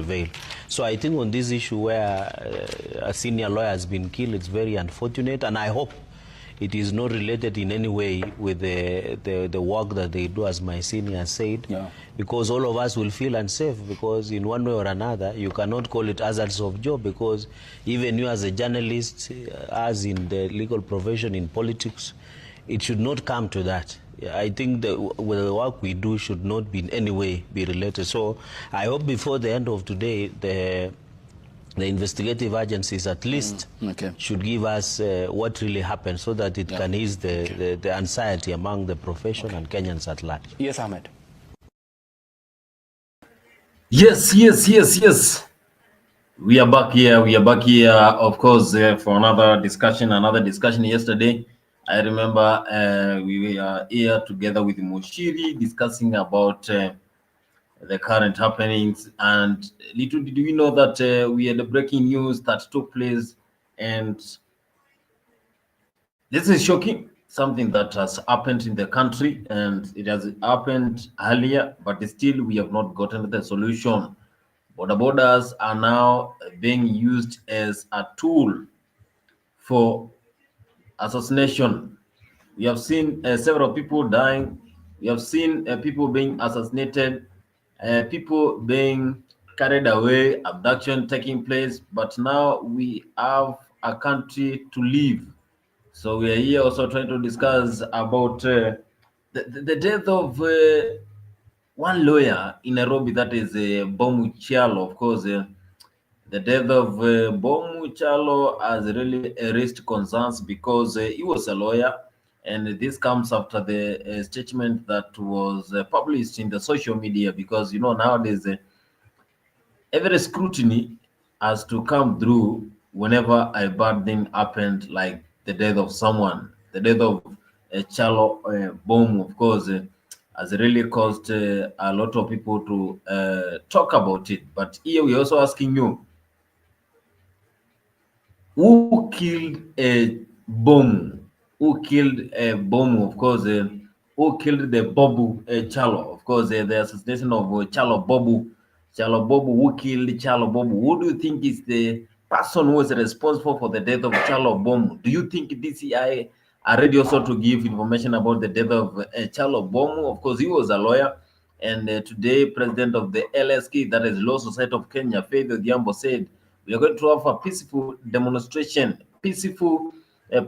prevail. So I think on this issue where a senior lawyer has been killed, it's very unfortunate, and I hope it is not related in any way with the work that they do, as my senior said, because all of us will feel unsafe, because in one way or another, you cannot call it hazards of job, because even you as a journalist, as in the legal profession, in politics, it should not come to that. I think the work we do should not be in any way be related. So I hope before the end of today, the investigative agencies at least should give us what really happened, so that it can ease the anxiety among the profession and Kenyans at large. Yes, Ahmed. Yes. We are back here. Of course, for another discussion yesterday. I remember we were here together with Mushiri discussing about the current happenings, and little did we know that we had the breaking news that took place, and this is shocking, something that has happened in the country, and it has happened earlier, but still we have not gotten the solution. Border borders are now being used as a tool for assassination. We have seen several people dying. We have seen people being assassinated, people being carried away, abduction taking place. But now we have a country to live. So we are here also trying to discuss about the death of one lawyer in Nairobi, that is Bomu Kyalo. Of course, the death of Bomu Kyalo has really raised concerns, because he was a lawyer, and this comes after the statement that was published in the social media, because nowadays every scrutiny has to come through whenever a bad thing happened, like the death of someone. The death of Kyalo Bomu, of course, has really caused a lot of people to talk about it. But here we're also asking you, who killed a Bomu? Who killed a Bomu? Of course, who killed the Bobu Kyalo? Of course, the assassination of Kyalo Mbobu. Kyalo Mbobu, who killed Kyalo Mbobu? Who do you think is the person who is responsible for the death of Kyalo Mbobu? Do you think DCI are ready also to give information about the death of Kyalo Mbobu? Of course, he was a lawyer, and today, president of the LSK, that is Law Society of Kenya, Faith Odhiambo, said we are going to have a peaceful demonstration, peaceful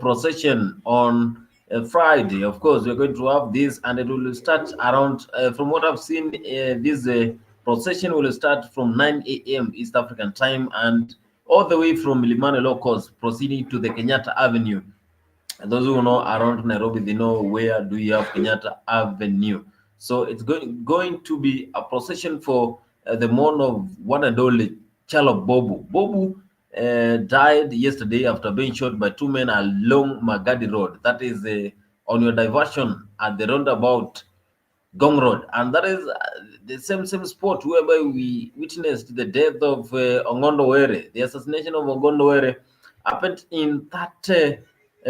procession on Friday. Of course, we're going to have this, and it will start around, from what I've seen, this procession will start from 9 a.m. East African time, and all the way from Milimani Law Courts, proceeding to the Kenyatta Avenue. And those who know around Nairobi, they know where do you have Kenyatta Avenue. So it's going to be a procession for the mourn of one and only Kyalo Mbobu. Mbobu died yesterday after being shot by two men along Magadi Road. That is on your diversion at the roundabout Gong Road. And that is the same spot whereby we witnessed the death of Ongondo Were. The assassination of Ongondo Were happened in that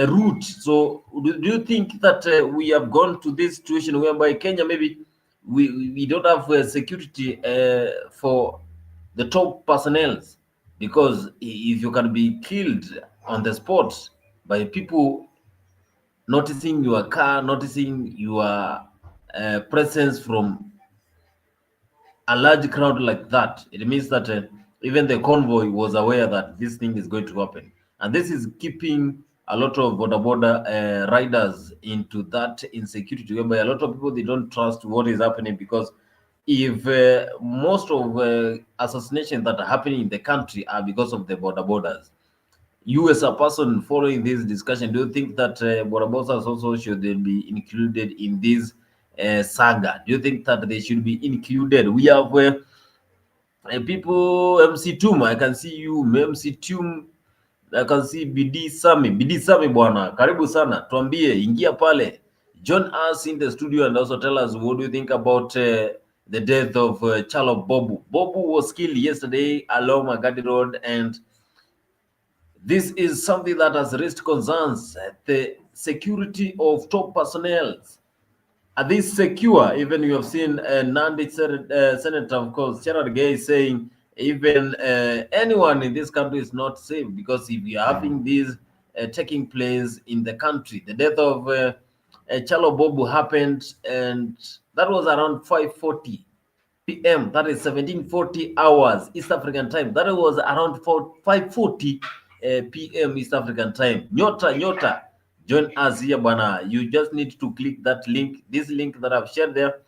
route. So do you think that we have gone to this situation whereby Kenya, maybe we don't have security for the top personnel? Because if you can be killed on the spot by people noticing your car, noticing your presence from a large crowd like that, it means that even the convoy was aware that this thing is going to happen. And this is keeping a lot of border riders into that insecurity, whereby a lot of people, they don't trust what is happening, because if most of assassinations that are happening in the country are because of the borders, you as a person following this discussion, do you think that border borders also should be included in this saga? Do you think that they should be included? We have people, MC Tum, I can see you, MC Tum, I can see Bidi Sami bwana, karibu sana, tuambie, ingia pale, join us in the studio and also tell us what do you think about the death of Kyalo Mbobu. Mbobu was killed yesterday along Magadi Road, and this is something that has raised concerns. The security of top personnel. Are these secure? Even you have seen Nandi Senator, of course, Gerard Gay saying even anyone in this country is not safe, because if you are having this taking place in the country, the death of Kyalo Mbobu happened, and that was around 5:40 p.m. That is 1740 hours East African time. That was around 5:40 p.m. East African time. Nyota, join us here, bana. You just need to click that link, this link that I've shared there,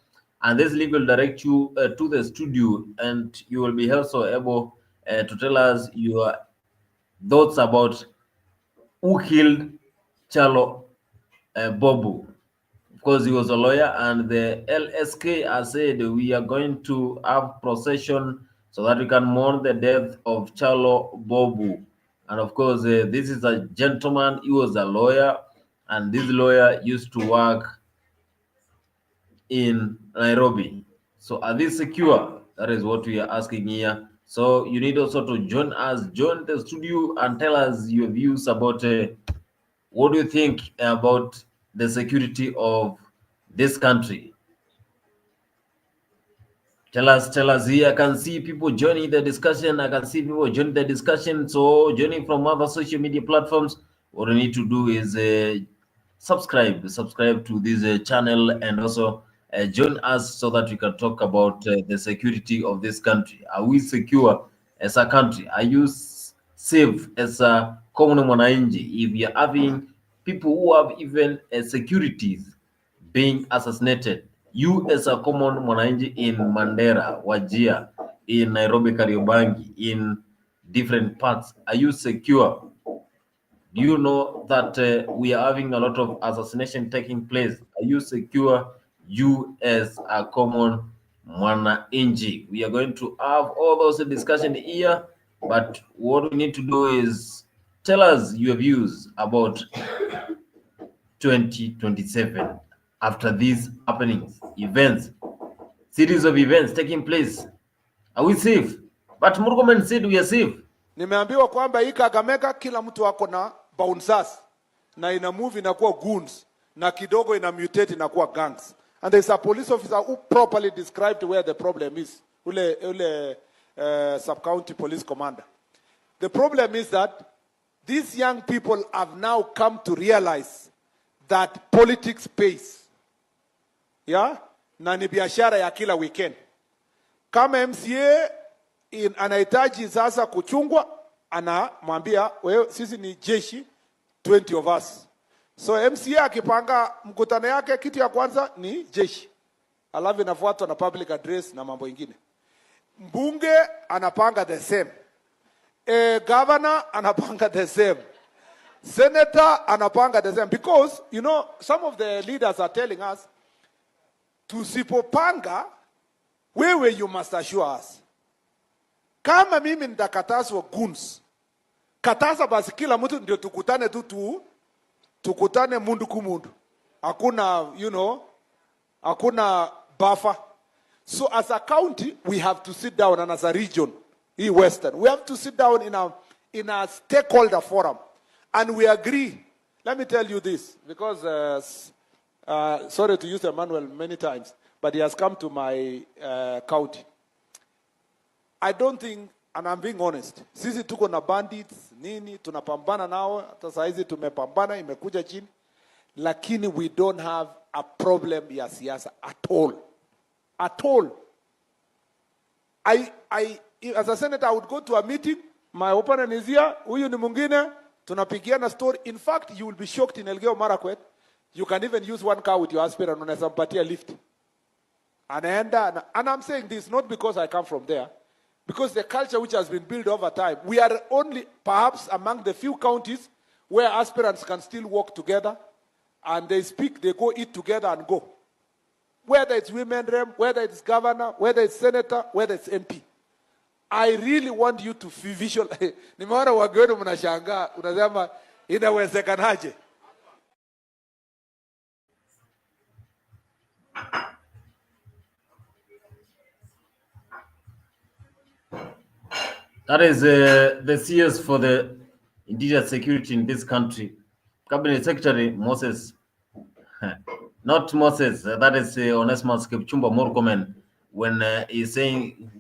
and this link will direct you to the studio, and you will be also able to tell us your thoughts about who killed Kyalo Mbobu. Of course, he was a lawyer, and the LSK has said we are going to have procession so that we can mourn the death of Kyalo Mbobu. And of course, this is a gentleman. He was a lawyer, and this lawyer used to work in Nairobi. So are they secure? That is what we are asking here. So you need also to join us, join the studio, and tell us your views about what do you think about the security of this country. Tell us here. I can see people joining the discussion. I can see people joining the discussion. So joining from other social media platforms, what you need to do is subscribe to this channel, and also join us so that we can talk about the security of this country. Are we secure as a country? Are you safe as a common mwananchi? If you're having people who have even securities being assassinated, you as a common mwananchi in Mandera, Wajir, in Nairobi, Kariobangi, in different parts, are you secure? Do you know that we are having a lot of assassination taking place? Are you secure, you as a common mwananchi? We are going to have all those discussions here, but what we need to do is tell us your views about 2027 after these happenings, events, series of events taking place. Are we safe? But Murkomen said we are safe. Nimeambiwa kwamba hii Kakamega kila mtu wako na bouncers na ina move inakuwa goons na kidogo ina mutate inakuwa gangs, and there's a police officer who properly described where the problem is, ule sub-county police commander. The problem is that these young people have now come to realize that politics pays, yeah, na ni biashara ya kila weekend. Kama MCA anahitaji sasa kuchungwa, anamwambia wewe, sisi ni jeshi 20 of us. So MCA akipanga mkutano yake, kitu ya kwanza ni jeshi, alafu inafuatwa na public address na mambo ingine. Mbunge anapanga the same, governor anapanga the same, senator anapanga the same, because you know some of the leaders are telling us tusipopanga wewe, you must assure us. Kama mimi nitakatazwa goons, kataza basi kila mtu ndio tukutane tukutane mundu kumundu. Hakuna, you know, hakuna buffer. So as a county, we have to sit down, and as a region, Western, we have to sit down in a stakeholder forum, and we agree. Let me tell you this, because sorry to use Emmanuel many times, but he has come to my county. I don't think, and I'm being honest, sisi tuko na bandits nini, tunapambana nao, hata saizi tumepambana, imekuja chini, lakini we don't have a problem ya siasa at all. At all. As a senator, I would go to a meeting, my opponent is here, huyu ni mwingine, tunapigiana story. In fact, you will be shocked in Elgeyo Marakwet, you can even use one car with your aspirant, unaweza mpatia lift. And I'm saying this not because I come from there, because the culture which has been built over time, we are only perhaps among the few counties where aspirants can still work together, and they speak, they go eat together and go. Whether it's women rep, whether it's governor, whether it's senator, whether it's MP. I really want you to visualize. Nimeona wageni mnashangaa, unasema inawezekanaje? That is the CS for the interior security in this country, Cabinet Secretary Moses, that is Onesmus Kipchumba Murkomen, when he's saying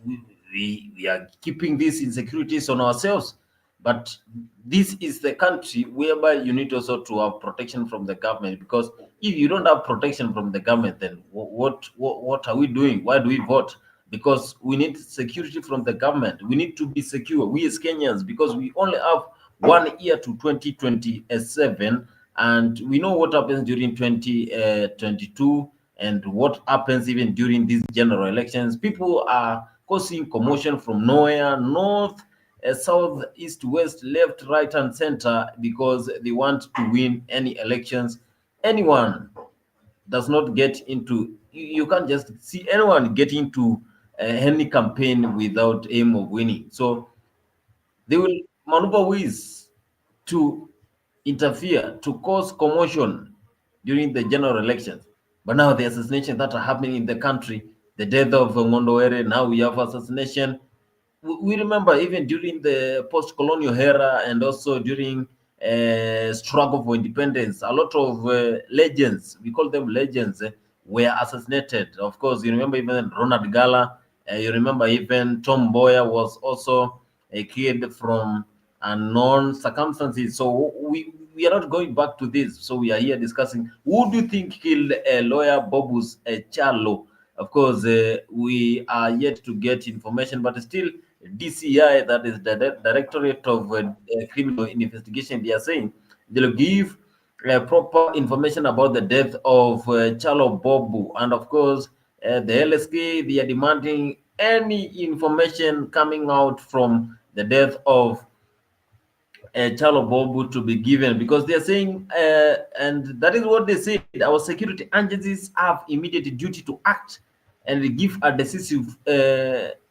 we are keeping these insecurities on ourselves. But this is the country whereby you need also to have protection from the government, because if you don't have protection from the government, then what are we doing? Why do we vote? Because we need security from the government. We need to be secure, we as Kenyans, because we only have 1 year to 2027, and we know what happens during 2022 and what happens even during these general elections. People are causing commotion from nowhere, north, south, east, west, left, right, and center, because they want to win any elections. Anyone does not get into, you can't just see anyone get into any campaign without aim of winning. So they will maneuver ways to interfere, to cause commotion during the general elections. But now the assassinations that are happening in the country, the death of Mondowere, now we have assassination. We remember even during the post-colonial era, and also during struggle for independence, a lot of legends, we call them legends, were assassinated. Of course, you remember even Ronald Gala. You remember even Tom Mboya was also killed from unknown circumstances. So we are not going back to this. So we are here discussing, who do you think killed Lawyer Mbobu's Kyalo? Of course, we are yet to get information, but still DCI, that is the Directorate of Criminal Investigation, they are saying they'll give proper information about the death of Kyalo Mbobu. And of course, the LSK, they are demanding any information coming out from the death of Kyalo Mbobu to be given, because they are saying, and that is what they said, our security agencies have immediate duty to act and give a decisive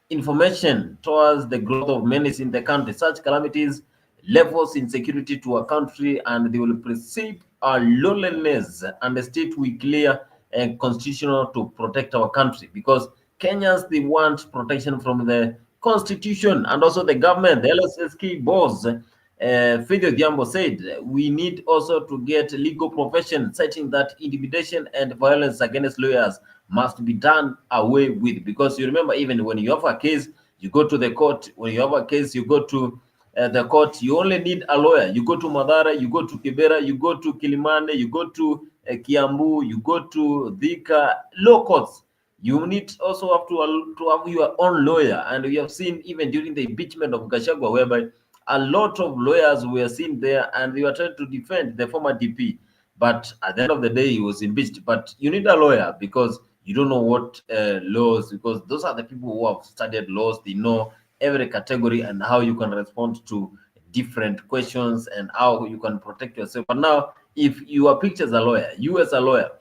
information towards the growth of menace in the country. Such calamities levels insecurity to a country, and they will perceive our lawlessness, and the state will clear and constitutional to protect our country, because Kenyans, they want protection from the constitution and also the government. The LSK boss, Faith Odhiambo, said we need also to get legal profession, citing that intimidation and violence against lawyers must be done away with. Because you remember, even when you have a case, you go to the court. When you have a case, you go to the court. You only need a lawyer. You go to Madara, you go to Kibera, you go to Kilimane, you go to Kiambu, you go to Thika Law Courts. You need also have to have your own lawyer. And we have seen even during the impeachment of Gachagua, whereby a lot of lawyers were seen there and they were trying to defend the former DP. But at the end of the day, he was impeached. But you need a lawyer, because you don't know what laws, because those are the people who have studied laws. They know every category and how you can respond to different questions and how you can protect yourself. But now, if you are pictured as a lawyer, you as a lawyer,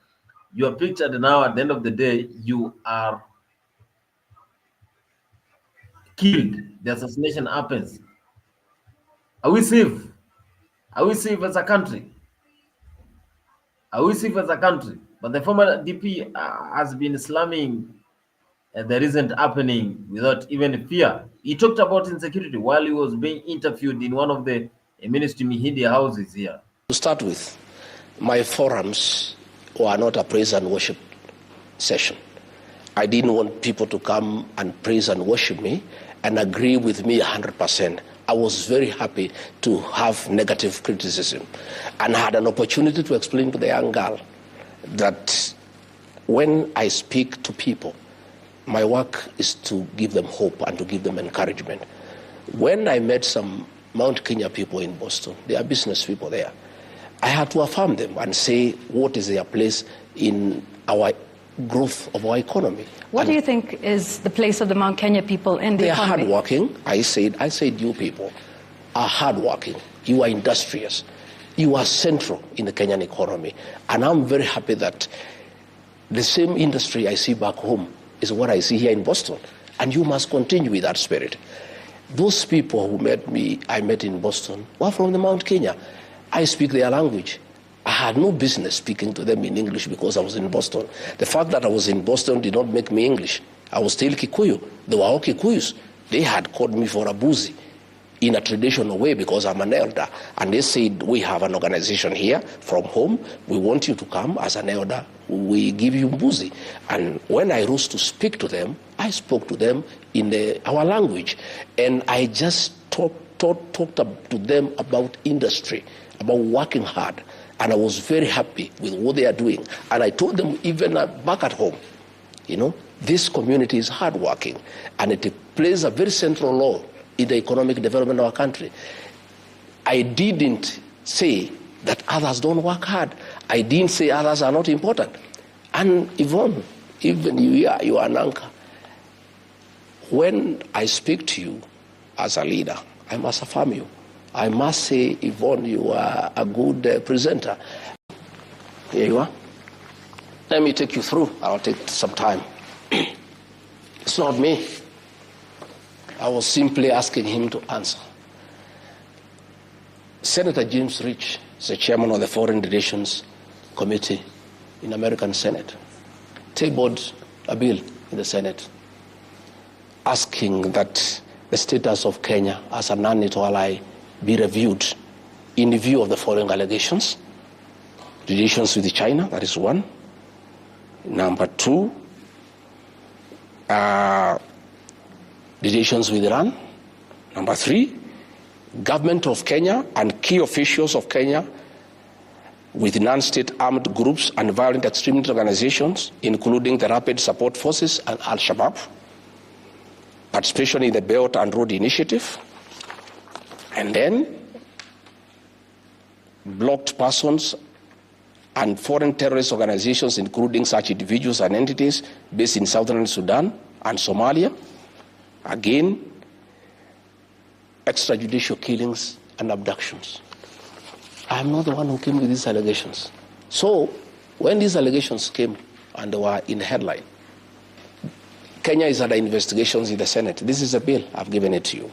you are pictured now, at the end of the day, you are killed. The assassination happens. Are we safe? Are we safe as a country? Are we safe as a country? But the former DP has been slamming the recent happening without even fear. He talked about insecurity while he was being interviewed in one of the ministry media houses here. To start with, my forums were not a praise and worship session. I didn't want people to come and praise and worship me and agree with me 100%. I was very happy to have negative criticism, and had an opportunity to explain to the young girl that when I speak to people, my work is to give them hope and to give them encouragement. When I met some Mount Kenya people in Boston, they are business people there, I had to affirm them and say what is their place in our growth of our economy. What do you think is the place of the Mount Kenya people in the economy? They are hardworking. I said you people are hardworking. You are industrious. You are central in the Kenyan economy. And I'm very happy that the same industry I see back home is what I see here in Boston. And you must continue with that spirit. Those people who I met in Boston, were from the Mount Kenya. I speak their language. I had no business speaking to them in English because I was in Boston. The fact that I was in Boston did not make me English. I was still Kikuyu. They were all Kikuyus. They had called me for a boozy. in a traditional way because I'm an elder. And they said, we have an organization here from home. We want you to come as an elder. We give you mbuzi. And when I rose to speak to them, I spoke to them in our language. And I just talked to them about industry, about working hard. And I was very happy with what they are doing. And I told them even back at home, this community is hardworking and it plays a very central role in the economic development of our country. I didn't say that others don't work hard. I didn't say others are not important. And Yvonne, even you are an anchor. When I speak to you as a leader, I must affirm you. I must say, Yvonne, you are a good presenter. Here you are. Let me take you through. I'll take some time. It's not me. I was simply asking him to answer. Senator James Rich is the chairman of the Foreign Relations Committee in American Senate. Tabled a bill in the Senate asking that the status of Kenya as a non-NATO ally be reviewed in view of the following allegations. Relations with China, that is one. Number two, relations with Iran. Number three, government of Kenya and key officials of Kenya with non-state armed groups and violent extremist organizations, including the Rapid Support Forces and Al-Shabaab, participation in the Belt and Road Initiative, and then blocked persons and foreign terrorist organizations, including such individuals and entities based in southern Sudan and Somalia. Again, extrajudicial killings and abductions. I'm not the one who came with these allegations. So, when these allegations came and they were in the headline, Kenya is under investigations in the Senate. This is a bill. I've given it to you.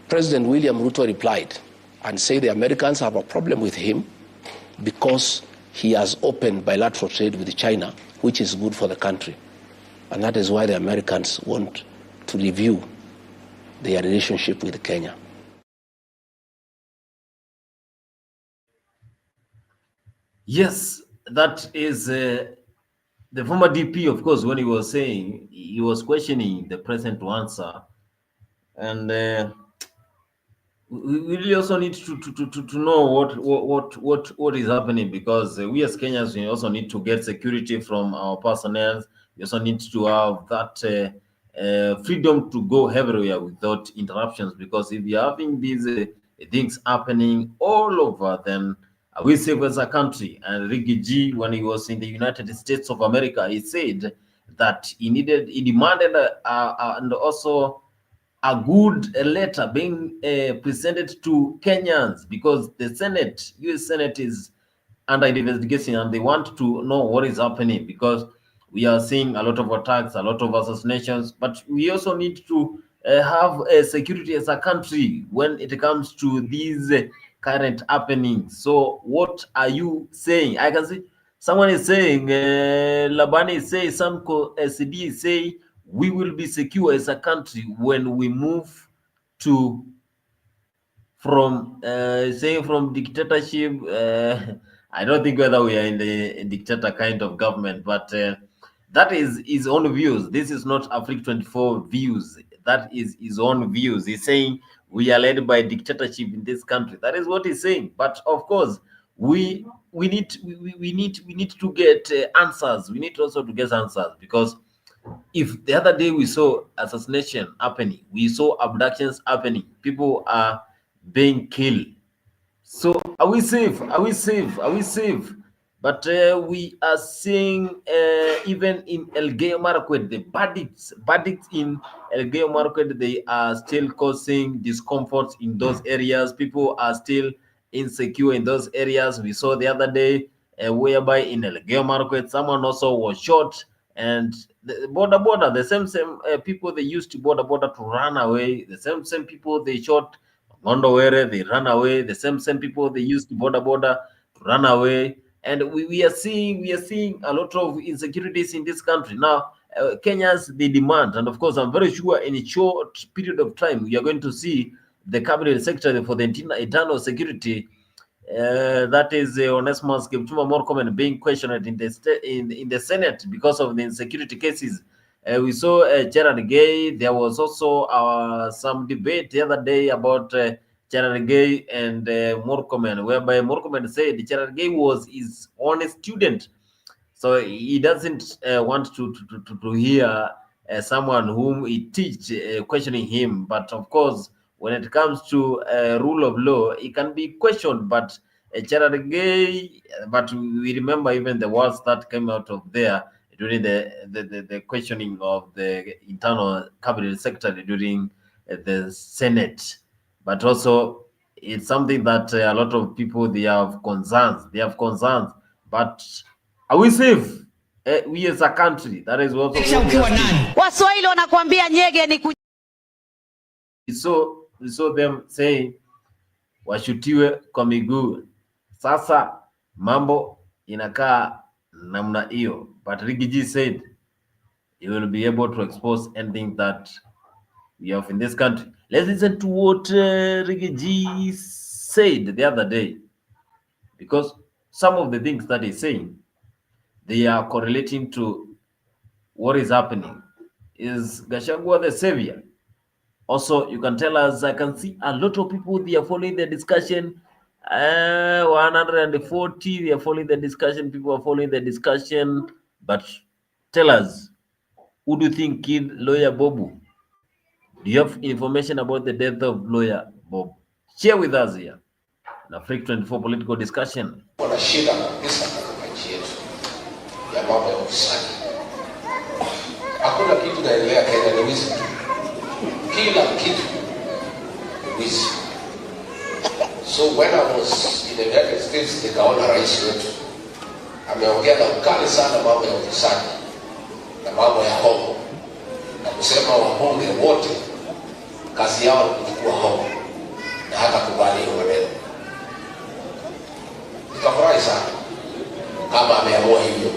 President William Ruto replied and said the Americans have a problem with him because he has opened bilateral trade with China, which is good for the country. And that is why the Americans want to review their relationship with Kenya. Yes, that is the former DP, of course, when he was saying, he was questioning the president to answer. And we really also need to know what is happening, because we as Kenyans, we also need to get security from our personnel. We also need to have that freedom to go everywhere without interruptions, because if you're having these things happening all over, then we safe as a country. And Ricky G, when he was in the United States of America, he said that he demanded and also a good letter being presented to Kenyans, because the Senate, US Senate, is under investigation and they want to know what is happening, because we are seeing a lot of attacks, a lot of assassinations, but we also need to have security as a country when it comes to these current happenings. So what are you saying? I can see someone is saying, Labani is saying, Samko SD is saying, we will be secure as a country when we move from dictatorship. I don't think whether we are in the dictator kind of government, but that is his own views. This is not Africa 24 views. That is his own views. He's saying we are led by dictatorship in this country. That is what he's saying. But of course, we need to get answers. We need also to get answers, because if the other day we saw assassination happening, we saw abductions happening, people are being killed. So are we safe? Are we safe? Are we safe? But we are seeing even in Elgeyo Marakwet, the bandits in Elgeyo Marakwet, they are still causing discomfort in those areas. People are still insecure in those areas. We saw the other day whereby in Elgeyo Marakwet, someone also was shot, and the border, the same people they used to border to run away, the same people they shot Mondowere, they ran away, the same people they used to border to run away. And we are seeing a lot of insecurities in this country. Now, Kenyans, they demand, and of course, I'm very sure in a short period of time, we are going to see the cabinet secretary for the internal security, that is Onesmus Kipchumba Murkomen, being questioned in the Senate because of the insecurity cases. We saw Gerard Gay. There was also some debate the other day about Gerard Gay and Murkomen, whereby Murkomen said Gerard Gay was his own student. So he doesn't want to hear someone whom he teach questioning him. But of course, when it comes to rule of law, it can be questioned. But Gerard Gay, but we remember even the words that came out of there during the questioning of the internal cabinet secretary during the Senate. But also, it's something that a lot of people, they have concerns. But are we safe? We as a country, that is what Waswahili wanakuambia nyege ni we saw them saying washutiwe kwa miguu. Sasa mambo inakaa namna hiyo. But Rigiji said he will be able to expose anything that we have in this country. Let's listen to what Rigiji said the other day, because some of the things that he's saying, they are correlating to what is happening. Is Gachagua the savior? Also, you can tell us, I can see a lot of people, they are following the discussion. 140, they are following the discussion. People are following the discussion. But tell us, who do you think killed Lawyer Mbobu? Do you have information about the death of Lawyer Mbobu? Share with us here. Na Freak 24 political discussion. Kuna shida kabisa katika nchi yetu ya mambo ya ufisadi. Hakuna kitu naendelea Kenya ni wizi. Kila kitu ni wizi. So when I was in the United States, nikaona rais wetu ameongea na ukali sana mambo ya ufisadi na mambo ya hongo, na kusema wabunge wote kazi yao ni kuchukua hongo, na hata kubali hiyo maneno. Nikafurahi sana kama ameamua hivyo,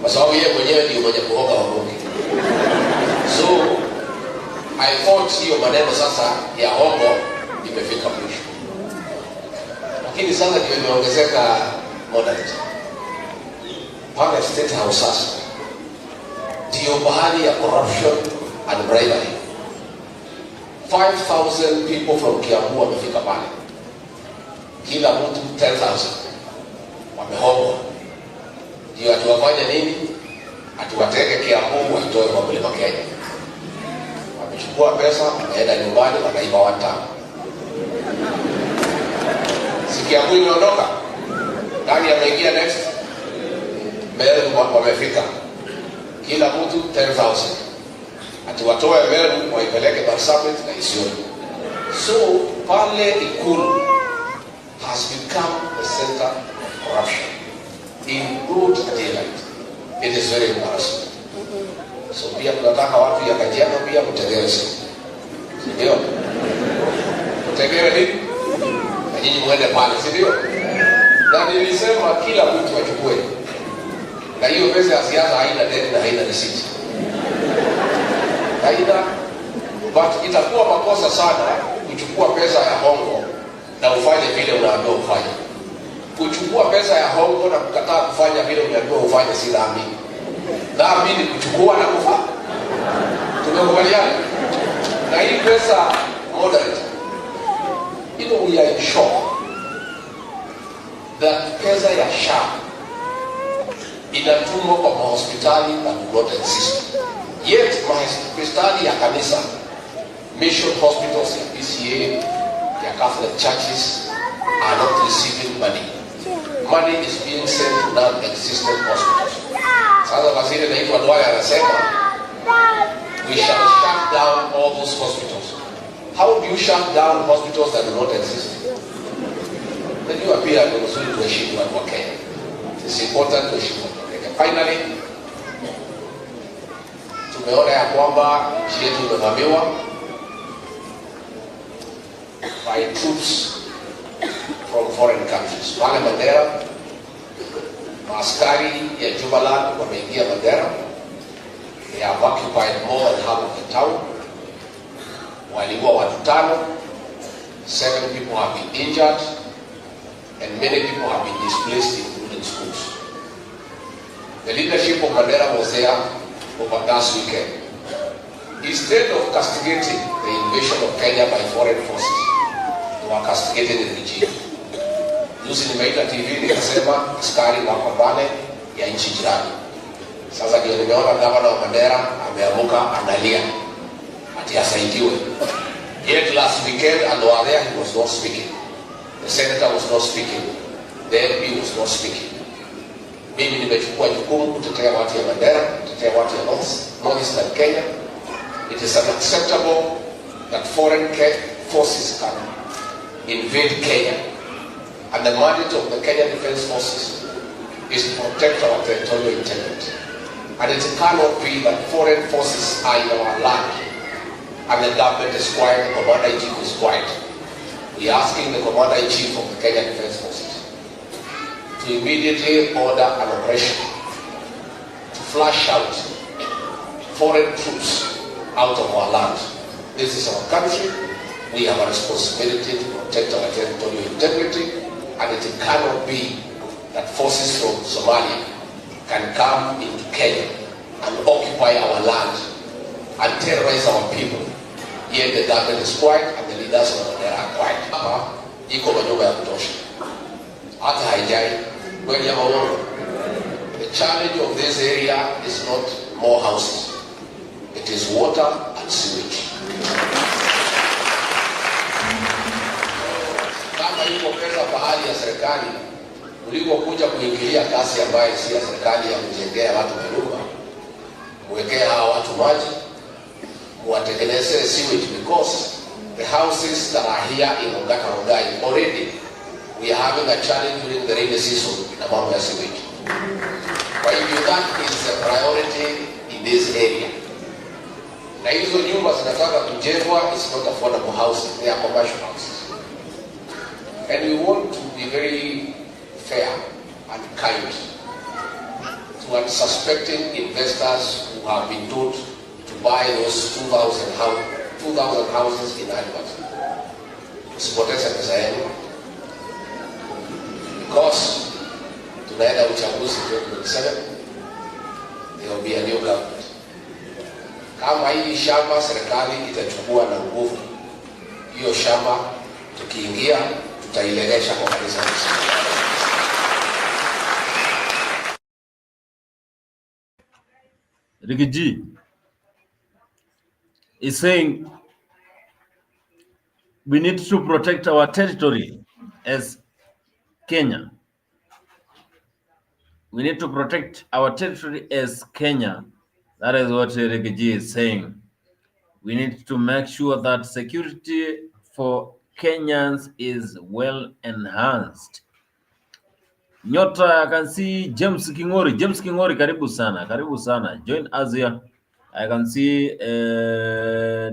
kwa sababu yeye mwenyewe ndiye mwenye kuhoga wabunge. So I thought hiyo maneno sasa ya hongo imefika mwisho, lakini sasa ndio imeongezeka modernity. Pale State House sasa ndio bahari ya corruption and bribery. 5,000 people from Kiambu wamefika pale, kila mtu 10,000 wamehongwa. Ndio atuwafanya nini? Atuwateke Kiambu watoe kwa Mlima Kenya. Wamechukua pesa, wameenda nyumbani, wakaiba watano. Si Kiambu imeondoka, nani ameingia next? Meru wamefika, kila mtu 10,000. Atuwatoe Meru waipeleke Marsabit na Isiolo. So pale Ikulu has become the center of corruption in broad daylight. It is very embarrassing. So pia tunataka watu ya Kajiado pia mtegere simu. Ndio? Mtegere nini? Na nyinyi mwende pale, si ndio? Na nilisema kila mtu achukue. Na hiyo pesa ya siasa haina deni na haina risiti. Haina, but itakuwa makosa sana kuchukua pesa ya hongo na ufanye vile unaambiwa ufanye. Kuchukua pesa ya hongo na kukataa kufanya vile unaambiwa ufanye si dhambi. Dhambi ni kuchukua na kufanya. Tumekubaliana? Na hii pesa moderate. You know, we are in shock that pesa ya SHA inatumwa kwa hospitali that do not exist. Yet hospitali ya kanisa, mission hospitals ya PCA, ya Catholic churches are not receiving money. Money is being sent to non-existent hospitals. Sasa waziri naitwa Lawyer anasema we shall shut down all those hospitals. How do you shut down hospitals that do not exist? Najua pia ni nzuri tuheshimu watu wa Kenya. It's important to heshimu watu wa Kenya. Finally, tumeona ya kwamba nchi yetu imevamiwa by troops from foreign countries. Pale Mandera, maaskari ya Jubaland wameingia Mandera. They have occupied more than half of the town. Waliua watu 5, 7 people have been injured, and many people have been displaced, including schools. The leadership of Mandela was there over last weekend. Instead of castigating the invasion of Kenya by foreign forces, they were castigating the regime. Juzi nimeita TV nikasema askari wako pale ya nchi jirani. Sasa ndio nimeona gavana wa Mandera ameamuka analia ati asaidiwe. Yet last weekend and over there he was not speaking. The senator was not speaking. The MP was not speaking. Mimi nimechukua jukumu kutetea watu ya Mandera, kutetea watu ya Northeastern Kenya. It is unacceptable that foreign forces can invade Kenya. And the mandate of the Kenya Defense Forces is to protect our territorial integrity. And it cannot be that foreign forces are in our land and the government is quiet, the Commander-in-Chief is quiet. We are asking the Commander-in-Chief of the Kenya Defense Forces to immediately order an operation to flush out foreign troops out of our land. This is our country. We have a responsibility to protect our territorial integrity, and it cannot be that forces from Somalia can come into Kenya and occupy our land and terrorize our people. Yet the government is quiet and the leaders of Mandera are quiet. Hapa iko manyumba ya kutosha. Hata haijai kweli ama uongo. The challenge of this area is not more houses. It is water and sewage. Kama iko pesa pahali ya serikali ulikokuja kuingilia kasi ambayo si ya serikali ya kujengea watu nyumba, kuwekea hawa watu maji, kuwatengenezea sewage, because the houses that are here in Ongata already we are having a challenge during the rainy season na mambo ya sewage. Kwa hivyo that is a priority in this area. Na hizo nyumba zinataka kujengwa is not affordable housing, they are commercial houses. And we want to be very fair and kind to unsuspecting investors who have been told to buy those 2,000 houses in Albert. Usipoteze pesa yenu, because tunaenda uchaguzi 2027, there will be a new government. Kama hii shamba serikali itachukua na nguvu, hiyo shamba tukiingia tutailegesha kwa kanisa. Rigiji is saying we need to protect our territory as Kenya. We need to protect our territory as Kenya. That is what Rigiji is saying. We need to make sure that security for Kenyans is well enhanced. Nyota, I can see James Kingori. James Kingori, karibu sana. Join us here. I can see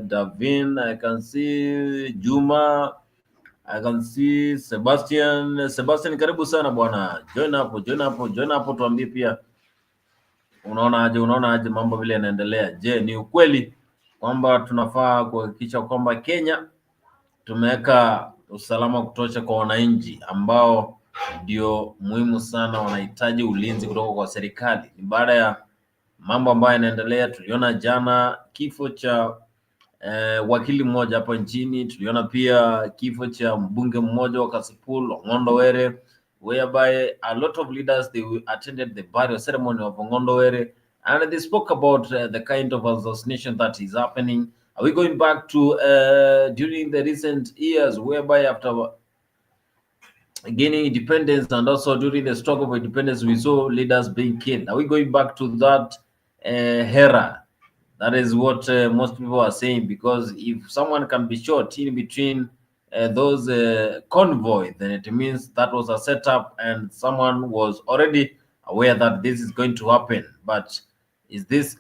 Davin. I can see Juma. I can see Sebastian. Sebastian, karibu sana bwana. Join hapo tuambie pia. Unaona aje mambo vile yanaendelea. Je, ni ukweli kwamba tunafaa kuhakikisha kwamba Kenya tumeweka usalama kutosha kwa wananchi ambao ndio muhimu sana, wanahitaji ulinzi kutoka kwa serikali? Ni baada ya mambo ambayo yanaendelea. Tuliona jana kifo cha wakili mmoja hapa nchini. Tuliona pia kifo cha mbunge mmoja wa Kasipul, Ngondo Were, whereby a lot of leaders, they attended the burial ceremony of Ngondo Were, and they spoke about the kind of assassination that is happening. Are we going back to during the recent years, whereby after gaining independence and also during the struggle for independence, we saw leaders being killed? Are we going back to that era? That is what most people are saying, because if someone can be shot in between those convoy, then it means that was a setup and someone was already aware that this is going to happen. But is this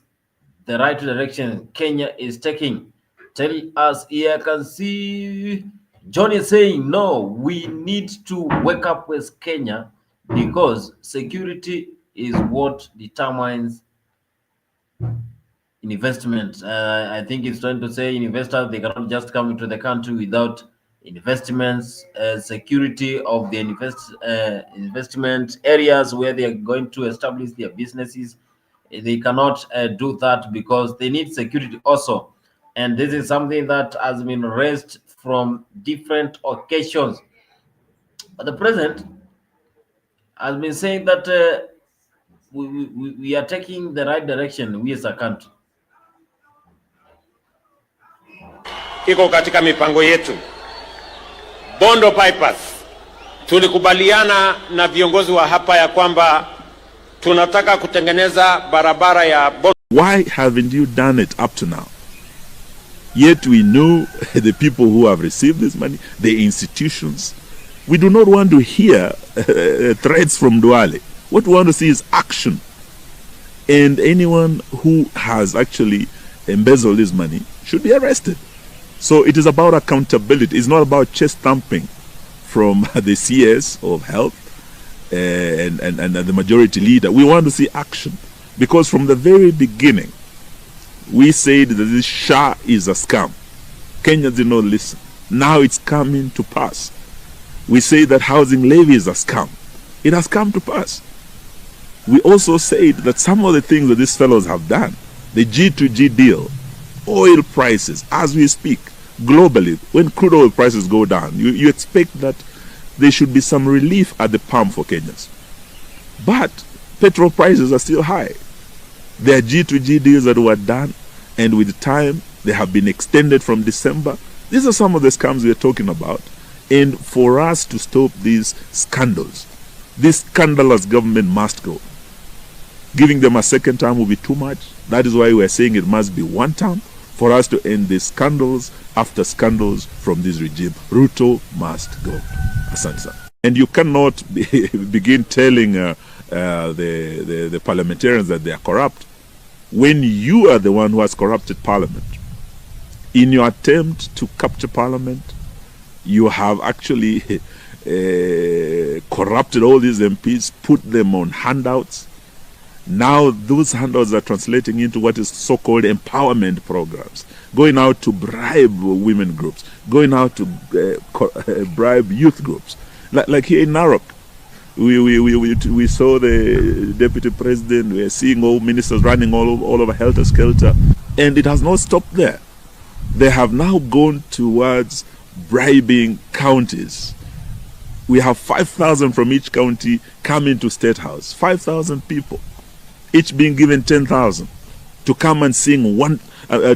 the right direction Kenya is taking? Tell us here. I can see John is saying, no, we need to wake up with Kenya, because security is what determines investment. I think it's trying to say investors, they cannot just come into the country without investments, security of the investment areas where they are going to establish their businesses. They cannot do that because they need security also. And this is something that has been raised from different occasions. But the president has been saying that we are taking the right direction, we as a country. Iko katika mipango yetu. Bondo bypass. Tulikubaliana na viongozi wa hapa ya kwamba tunataka kutengeneza barabara ya Bondo. Why haven't you done it up to now? Yet we know the people who have received this money, the institutions. We do not want to hear threats from Duale. What we want to see is action. And anyone who has actually embezzled this money should be arrested. So it is about accountability. It's not about chest thumping from the CS of health and the majority leader. We want to see action. Because from the very beginning, we said that this SHA is a scam. Kenyans did not listen. Now it's coming to pass. We say that housing levy is a scam. It has come to pass. We also said that some of the things that these fellows have done, the G2G deal, oil prices, as we speak, globally, when crude oil prices go down, you expect that there should be some relief at the pump for Kenyans. But petrol prices are still high. There are G2G deals that were done, and with time, they have been extended from December. These are some of the scams we are talking about. And for us to stop these scandals, this scandalous government must go. Giving them a second term will be too much. That is why we are saying it must be one term for us to end these scandals after scandals from this regime. Ruto must go. Asante. And you cannot begin telling the parliamentarians that they are corrupt when you are the one who has corrupted parliament. In your attempt to capture parliament, you have actually corrupted all these MPs, put them on handouts. Now those handouts are translating into what is so-called empowerment programs, going out to bribe women groups, going out to bribe youth groups. Like here in Narok, we saw the deputy president, we are seeing all ministers running all over helter-skelter, and it has not stopped there. They have now gone towards bribing counties. We have 5,000 from each county coming to State House, 5,000 people, each being given 10,000 to come and sing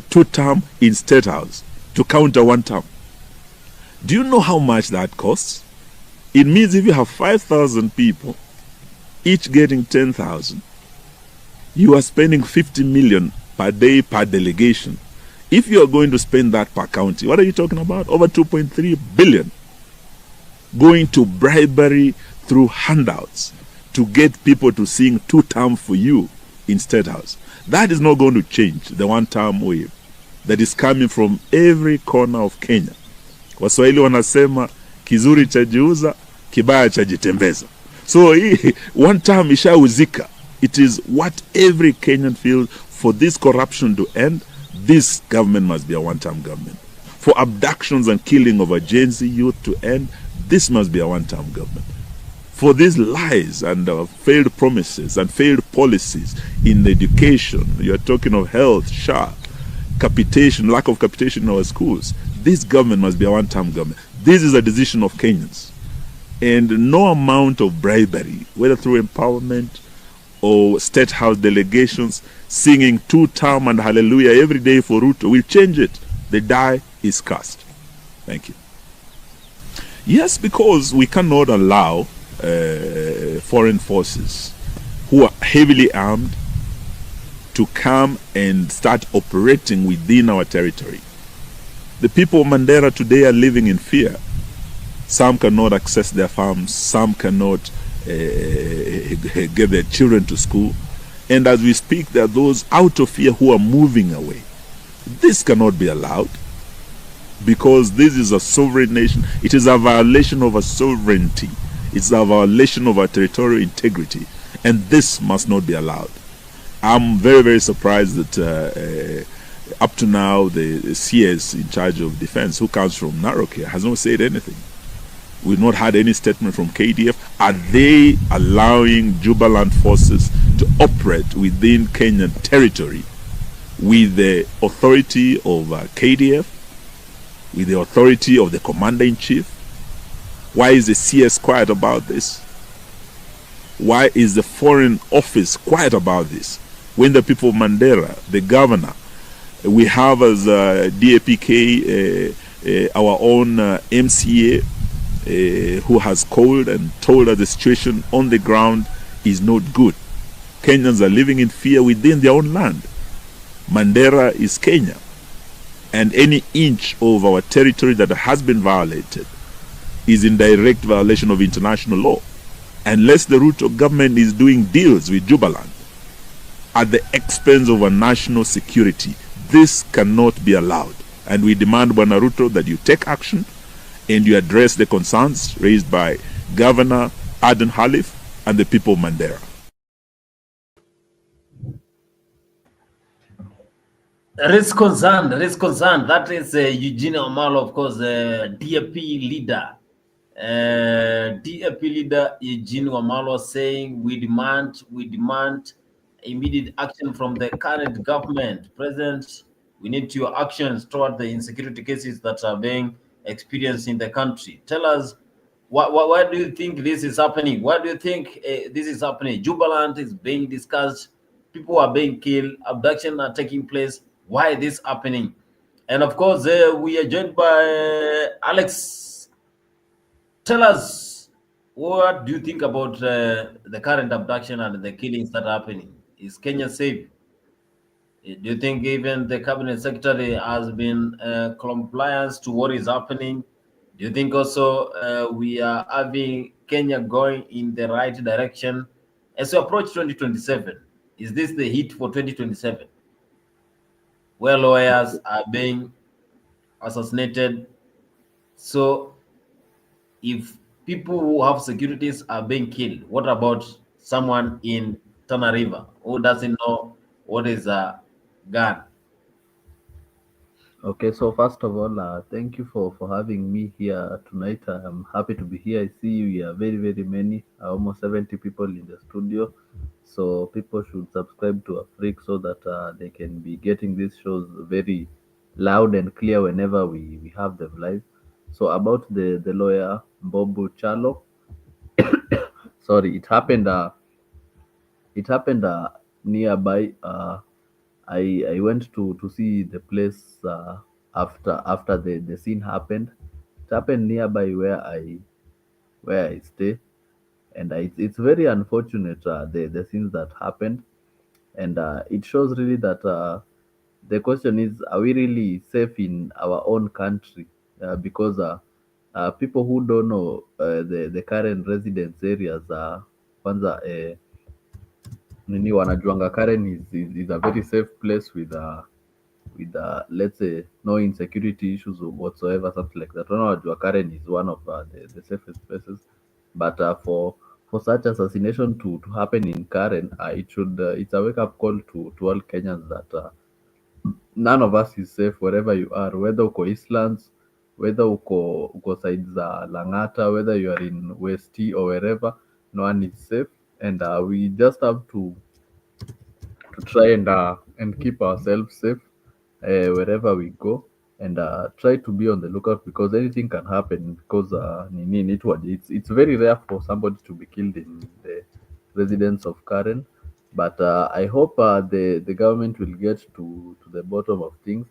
two term in State House, to counter one term. Do you know how much that costs? It means if you have 5,000 people, each getting 10,000, you are spending 50 million per day per delegation. If you are going to spend that per county, what are you talking about? Over 2.3 billion going to bribery through handouts to get people to sing two term for you in State House. That is not going to change the one-term wave that is coming from every corner of Kenya. Waswahili wanasema kizuri chajiuza, kibaya chajitembeza. So one term ishauzika. It is what every Kenyan feels. For this corruption to end, this government must be a one-term government. For abductions and killing of a Gen Z youth to end, this must be a one-term government. For these lies and failed promises and failed policies in education, you are talking of health, SHA, capitation, lack of capitation in our schools, this government must be a one-term government. This is a decision of Kenyans. And no amount of bribery, whether through empowerment or State House delegations, singing two-term and hallelujah every day for Ruto will change it. The die is cast. Thank you. Yes, because we cannot allow foreign forces who are heavily armed to come and start operating within our territory. The people of Mandera today are living in fear. Some cannot access their farms, some cannot get their children to school. And as we speak, there are those out of fear who are moving away. This cannot be allowed because this is a sovereign nation. It is a violation of our sovereignty. It's a violation of our territorial integrity. And this must not be allowed. I'm very, very surprised that up to now the CS in charge of defense, who comes from Narok here, has not said anything. We've not had any statement from KDF. Are they allowing Jubaland forces to operate within Kenyan territory with the authority of KDF, with the authority of the commander-in-chief? Why is the CS quiet about this? Why is the Foreign Office quiet about this? When the people of Mandera, the governor, we have as DAPK our own MCA who has called and told us the situation on the ground is not good. Kenyans are living in fear within their own land. Mandera is Kenya, and any inch of our territory that has been violated is in direct violation of international law. Unless the Ruto government is doing deals with Jubaland at the expense of our national security, this cannot be allowed. And we demand, Bwana Ruto, that you take action and you address the concerns raised by Governor Aden Khalif and the people of Mandera. There is concern. That is Eugene Omalo, of course, DAP leader. DAP leader Eugene Omalo saying we demand immediate action from the current government. President, we need your actions toward the insecurity cases that are being experienced in the country. Tell us, why do you think this is happening? Why do you think this is happening? Jubaland is being discussed. People are being killed. Abductions are taking place. Why is this happening? And of course, we are joined by Alex. Tell us, what do you think about the current abduction and the killings that are happening? Is Kenya safe? Do you think even the cabinet secretary has been compliant to what is happening? Do you think also we are having Kenya going in the right direction as we approach 2027? Is this the hit for 2027? Where lawyers are being assassinated. So if people who have securities are being killed, what about someone in Tana River who doesn't know what is a gun? Okay, so first of all, thank you for having me here tonight. I'm happy to be here. I see we are very, very many, almost 70 people in the studio. So people should subscribe to Afrik so that they can be getting these shows very loud and clear whenever we have them live. So about the lawyer Mbobu Chalo, sorry, it happened nearby. I went to see the place after the scene happened. It happened nearby where I stay, and it's very unfortunate the scenes that happened, and it shows really that the question is, are we really safe in our own country? Because people who don't know the current residence areas, kwanza nini wanajuanga Karen is a very safe place with let's say no insecurity issues whatsoever, something like that. Wanajua Karen is one of the safest places, but for such assassination to happen in Karen, it's a wake up call to all Kenyans that none of us is safe wherever you are, whether uko Eastlands, whether uko sides za Langata, whether you are in West T or wherever, no one is safe, and we just have to try and keep ourselves safe wherever we go, and try to be on the lookout because anything can happen. Because it's very rare for somebody to be killed in the residence of Karen, but I hope the government will get to the bottom of things.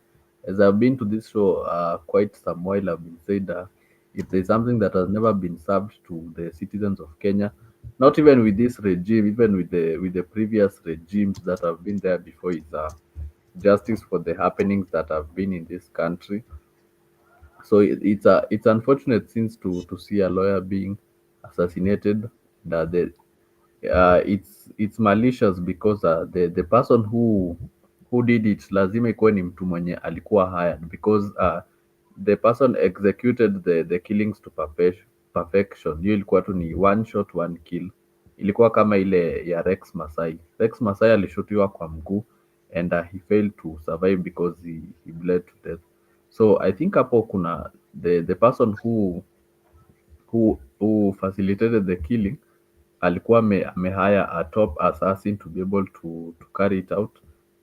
As I've been to this show quite some while, I've been said if there's something that has never been served to the citizens of Kenya, not even with this regime, even with the previous regimes that have been there before, is justice for the happenings that have been in this country. So it's unfortunate since to see a lawyer being assassinated. That it's malicious because the person who did it lazima ikuwe ni mtu mwenye alikuwa hired, because the person executed the killings to perfection. Hiyo ilikuwa tu ni one shot one kill, ilikuwa kama ile ya Rex Masai. Rex Masai alishutiwa kwa mguu and he failed to survive because he bled to death. So I think hapo kuna the person who facilitated the killing alikuwa amehire a top assassin to be able to carry it out,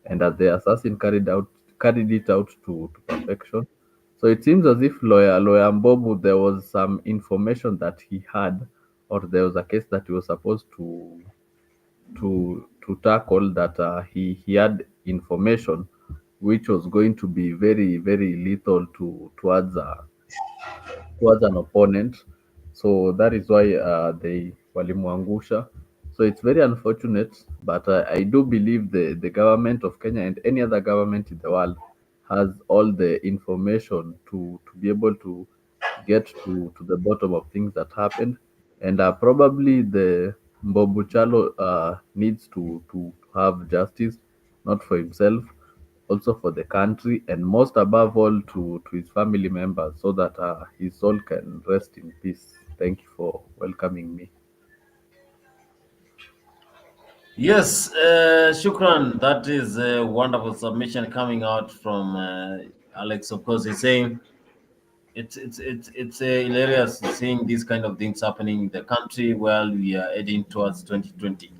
and the assassin carried it out to perfection. So it seems as if lawyer Mbobu, there was some information that he had, or there was a case that he was supposed to tackle, that he had information which was going to be very, very lethal towards an opponent. So that is why they walimwangusha. So it's very unfortunate, but I do believe the government of Kenya and any other government in the world has all the information to be able to get to the bottom of things that happened. And probably the Mbobu Chalo needs to have justice, not for himself, also for the country, and most above all to his family members, so that his soul can rest in peace. Thank you for welcoming me. Yes, shukran. That is a wonderful submission coming out from Alex. Of course, he's saying it's hilarious seeing these kind of things happening in the country while we are heading towards 2020.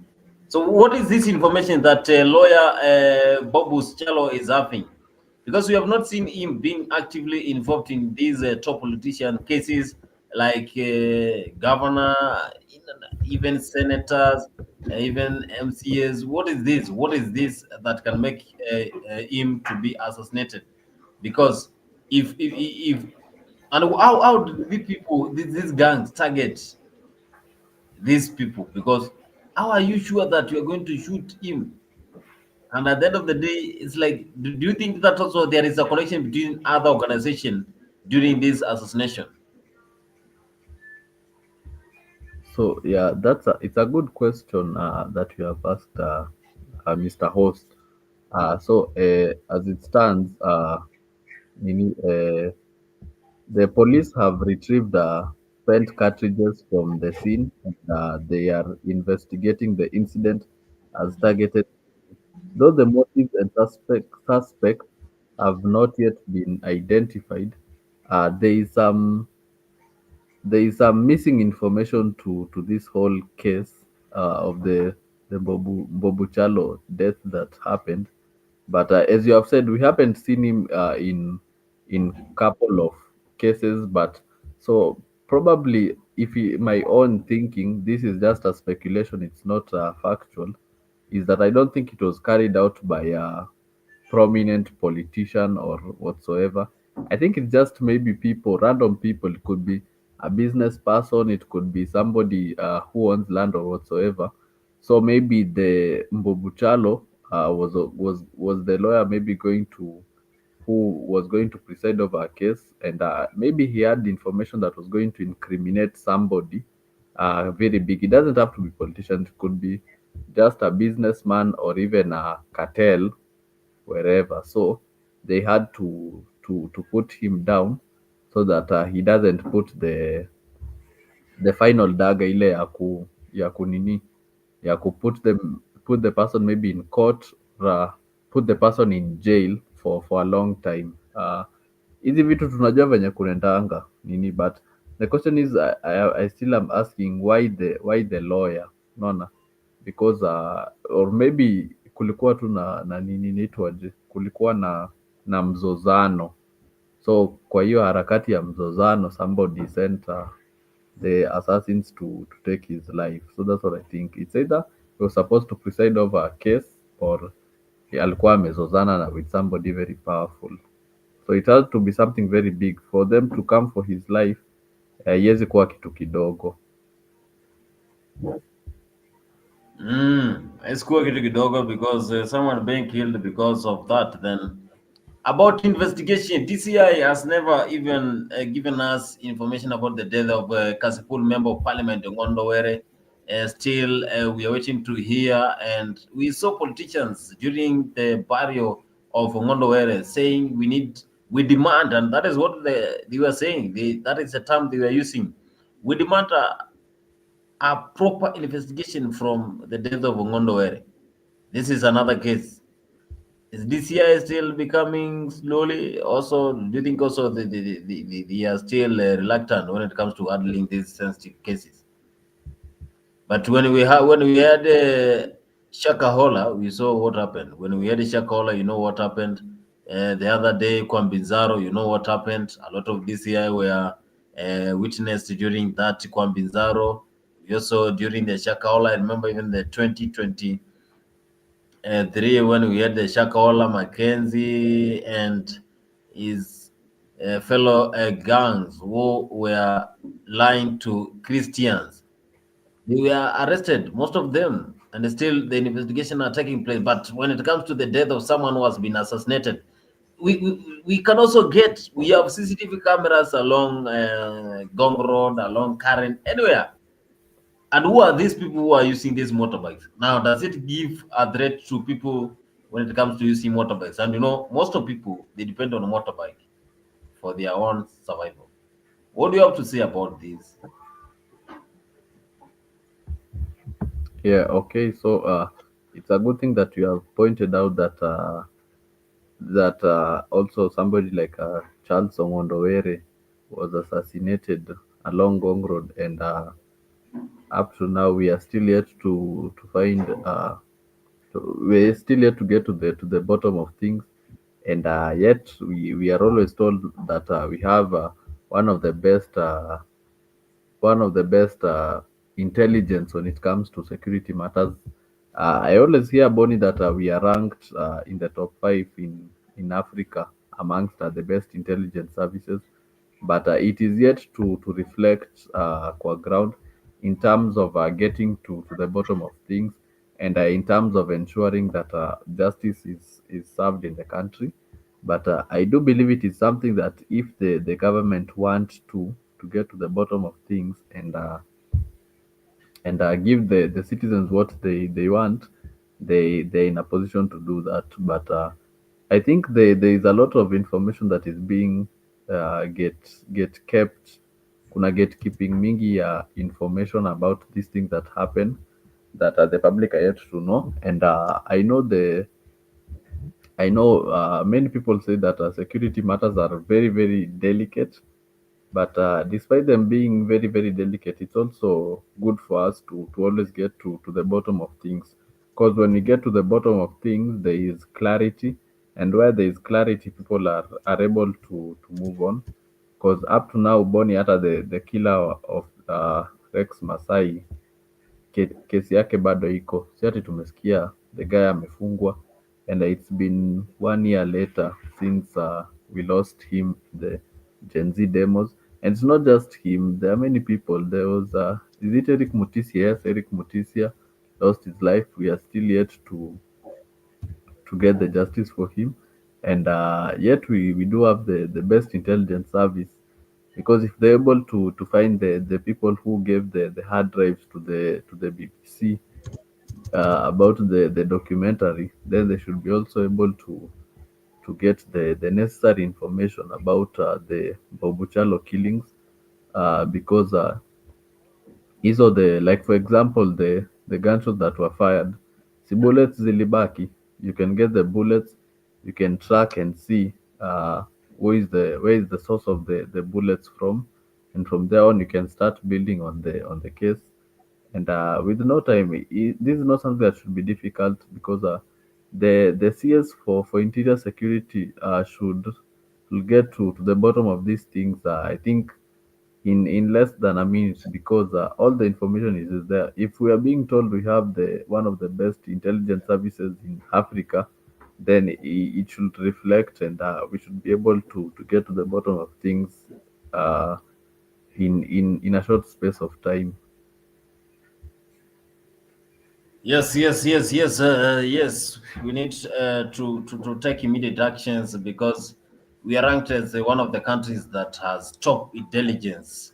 So, what is this information that lawyer Bobu Chalo is having? Because we have not seen him being actively involved in these top politician cases like governor, even senators, even MCAs. What is this? What is this that can make him to be assassinated? Because if and how do these people, these gangs target these people? Because how are you sure that you are going to shoot him? And at the end of the day, it's like, do you think that also there is a connection between other organizations during this assassination? So yeah, it's a good question that you have asked, Mr. Host. So as it stands, the police have retrieved spent cartridges from the scene, and they are investigating the incident as targeted. Though the motives and suspects have not yet been identified, there is some missing information to this whole case of the Mbobu Chalo death that happened. But as you have said, we haven't seen him in couple of cases. But so probably, my own thinking, this is just a speculation. It's not factual. Is that I don't think it was carried out by a prominent politician or whatsoever. I think it's just maybe people, random people. It could be a business person. It could be somebody who owns land or whatsoever. So maybe the Mbobuchalo was the lawyer maybe who was going to preside over a case, and maybe he had information that was going to incriminate somebody very big. It doesn't have to be politician. It could be just a businessman or even a cartel wherever. So they had to put him down so that he doesn't put the final dagger ile ya kunini ya put the person maybe in court, put the person in jail for a long time. Hizi vitu tunajua venye kunaendanga nini, but the question is, I still am asking why the lawyer, unaona, because or maybe kulikuwa tu na nini inaitwaje, kulikuwa na mzozano. So kwa hiyo harakati ya mzozano, somebody sent the assassins to take his life. So that's what I think. It's either he was supposed to preside over a case, or alikuwa amezozana with somebody very powerful. So it has to be something very big for them to come for his life. Haiwezi kuwa kitu kidogo. It's kuwa kitu kidogo because someone being killed because of that. Then about investigation, DCI has never even given us information about the death of Kasipul Member of Parliament Ngondo Were. Still, we are waiting to hear, and we saw politicians during the burial of Ngondo Were saying we demand, and that is what they were saying. That is the term they were using. We demand a proper investigation from the death of Ngondowere. This is another case. Is DCI still becoming slowly? Also, do you think also they are still reluctant when it comes to handling these sensitive cases? But when we had Shakahola, we saw what happened. When we had Shakahola, you know what happened. The other day, Kwambinzaro, you know what happened. A lot of DCI were witnessed during that Kwambinzaro. We also during the Shakahola, I remember even the 2023 when we had the Shakahola Mackenzie and his fellow gangs who were lying to Christians. They were arrested, most of them, and still the investigation are taking place. But when it comes to the death of someone who has been assassinated, we can also we have CCTV cameras along Gong Road, along Karen, anywhere. And who are these people who are using these motorbikes? Now, does it give a threat to people when it comes to using motorbikes? And you know, most of people, they depend on a motorbike for their own survival. What do you have to say about this? Yeah, okay. So it's a good thing that you have pointed out that also somebody like Charles Ongondowere was assassinated along Gong Road, and up to now we are still yet to find we're still yet to get to the bottom of things, and yet we are always told that we have one of the best intelligence when it comes to security matters. I always hear, Bonnie, that we are ranked in the top 5 in Africa amongst the best intelligence services, but it is yet to reflect qua ground in terms of getting to the bottom of things, and in terms of ensuring that justice is served in the country. But I do believe it is something that if the government want to get to the bottom of things and give the citizens what they want, they're in a position to do that. But I think there is a lot of information that is being get kept. Kuna gatekeeping mingi ya information about these things that happen that the public are yet to know. And I know many people say that security matters are very, very delicate, but despite them being very, very delicate, it's also good for us to always get to the bottom of things. Because when we get to the bottom of things, there is clarity. And where there is clarity, people are able to move on. Because up to now, Boni hata the killer of Rex Masai, kesi yake bado iko. Si ati tumesikia the guy amefungwa, and it's been 1 year later since we lost him the Gen Z demos. And it's not just him, there are many people. There was is it Eric Mutisia? Yes, Eric Mutisia lost his life. We are still yet to get the justice for him, and yet we do have the best intelligence service, because if they're able to find the people who gave the hard drives to the BBC about the documentary, then they should be also able to get the necessary information about the Mbobu Chalo killings, because hizo like for example the gunshots that were fired, si bullets zilibaki. You can get the bullets, you can track and see where is the source of the bullets from, and from there on you can start building on the case. And with no time, this is not something that should be difficult, because the CS for interior security should get to the bottom of these things. I think in less than a minute, because all the information is there. If we are being told we have the one of the best intelligence services in Africa, then it should reflect, and we should be able to get to the bottom of things in a short space of time. Yes. Yes. We need to take immediate actions, because we are ranked as one of the countries that has top intelligence.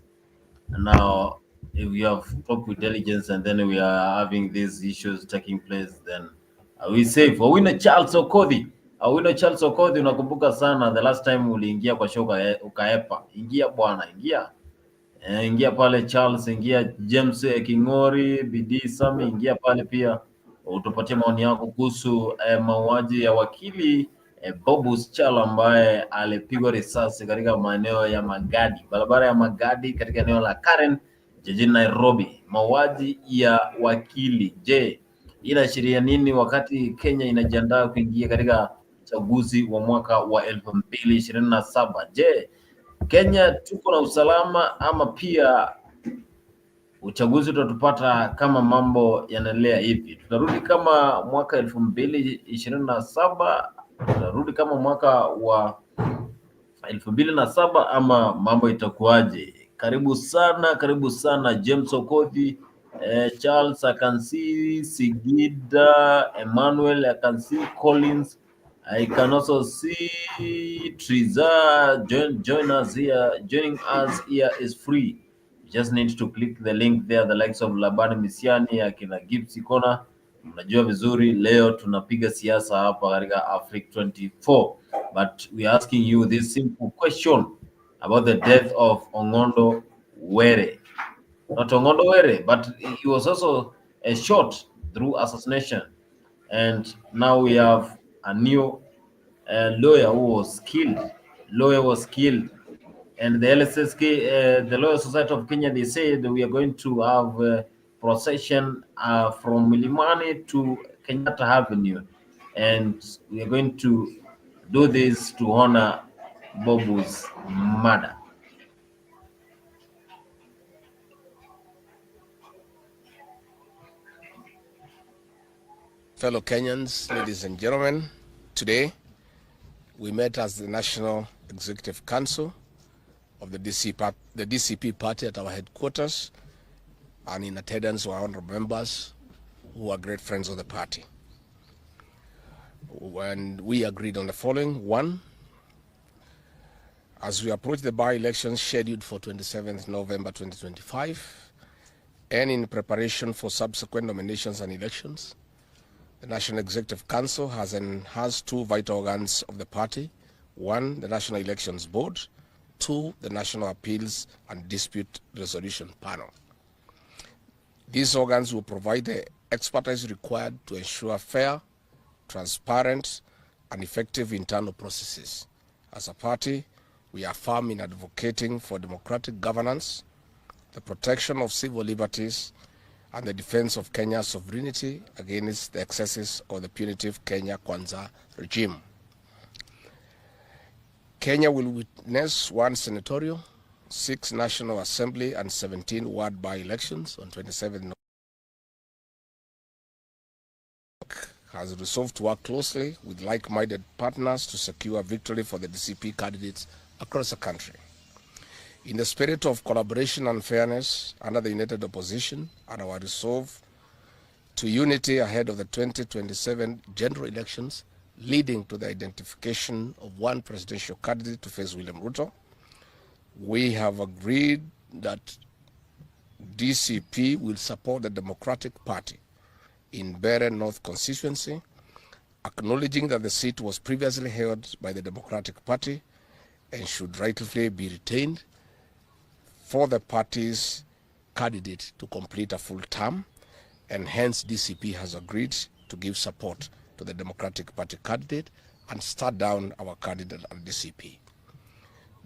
And now, if we have top intelligence and then we are having these issues taking place, then are we safe? Awino Charles Okodhi, unakumbuka sana the last time uliingia kwa show ukaepa. Ingia bwana, ingia. Ingia pale Charles, ingia James Kingori, Bidii Sami, ingia pale pia utupatie maoni yako kuhusu mauaji ya wakili Bobus Chalo ambaye alipigwa risasi katika maeneo ya Magadi, barabara ya Magadi katika eneo la Karen jijini Nairobi. Mauaji ya wakili, je, inaashiria nini wakati Kenya inajiandaa kuingia katika uchaguzi wa mwaka wa 2027? Je, Kenya tuko na usalama ama pia uchaguzi utatupata kama mambo yanaendelea hivi? Tutarudi kama mwaka 2027, tutarudi kama mwaka wa 2007 ama mambo itakuwaje? Karibu sana James Okothi, Charles Akansi, Sigida, Emmanuel Akansi, Collins. I can also see Triza joining us here is free. You just need to click the link there, the likes of Labani Misiani, akina Gipsy Kona. Mnajua vizuri leo tunapiga siasa hapa katika Africa 24, but we are asking you this simple question about the death of Ongondo Were. Not Ongondo Were, but he was also shot through assassination. And now we have a new lawyer who was killed. And the LSK, the Lawyer Society of Kenya, they said we are going to have a procession from Milimani to Kenyatta Avenue, and we are going to do this to honor Mbobu's murder. Fellow Kenyans, ladies and gentlemen, today we met as the National Executive Council of the DCP party at our headquarters, and in attendance were honorable members who are great friends of the party. When we agreed on the following: one, as we approach the by-elections scheduled for 27th November 2025, and in preparation for subsequent nominations and elections, the National Executive Council has enhanced two vital organs of the party: one, the National Elections Board; two, the National Appeals and Dispute Resolution Panel. These organs will provide the expertise required to ensure fair, transparent, and effective internal processes. As a party, we are firm in advocating for democratic governance, the protection of civil liberties, and the defense of Kenya's sovereignty against the excesses of the punitive Kenya Kwanza regime. Kenya will witness 1 senatorial, 6 National Assembly, and 17 ward by-elections on 27 November. Has resolved to work closely with like-minded partners to secure victory for the DCP candidates across the country. In the spirit of collaboration and fairness under the united opposition and our resolve to unity ahead of the 2027 general elections, leading to the identification of one presidential candidate to face William Ruto, we have agreed that DCP will support the Democratic Party in Bere North constituency, acknowledging that the seat was previously held by the Democratic Party and should rightfully be retained for the party's candidate to complete a full term, and hence DCP has agreed to give support to the Democratic Party candidate and start down our candidate on DCP.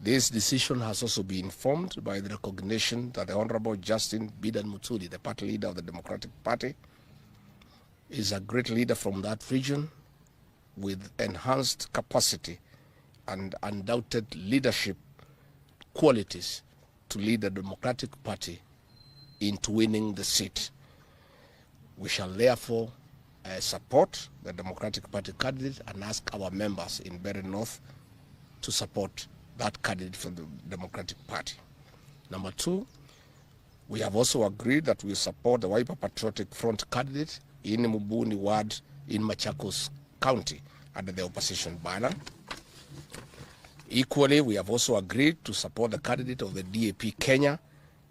This decision has also been informed by the recognition that the Honorable Justin Bidan Mutuli, the party leader of the Democratic Party, is a great leader from that region with enhanced capacity and undoubted leadership qualities to lead the Democratic Party into winning the seat. We shall therefore support the Democratic Party candidate and ask our members in Bere North to support that candidate from the Democratic Party. Number two, we have also agreed that we support the Wiper Patriotic Front candidate in Mubuni ward in Machakos County under the opposition banner. Equally, we have also agreed to support the candidate of the DAP Kenya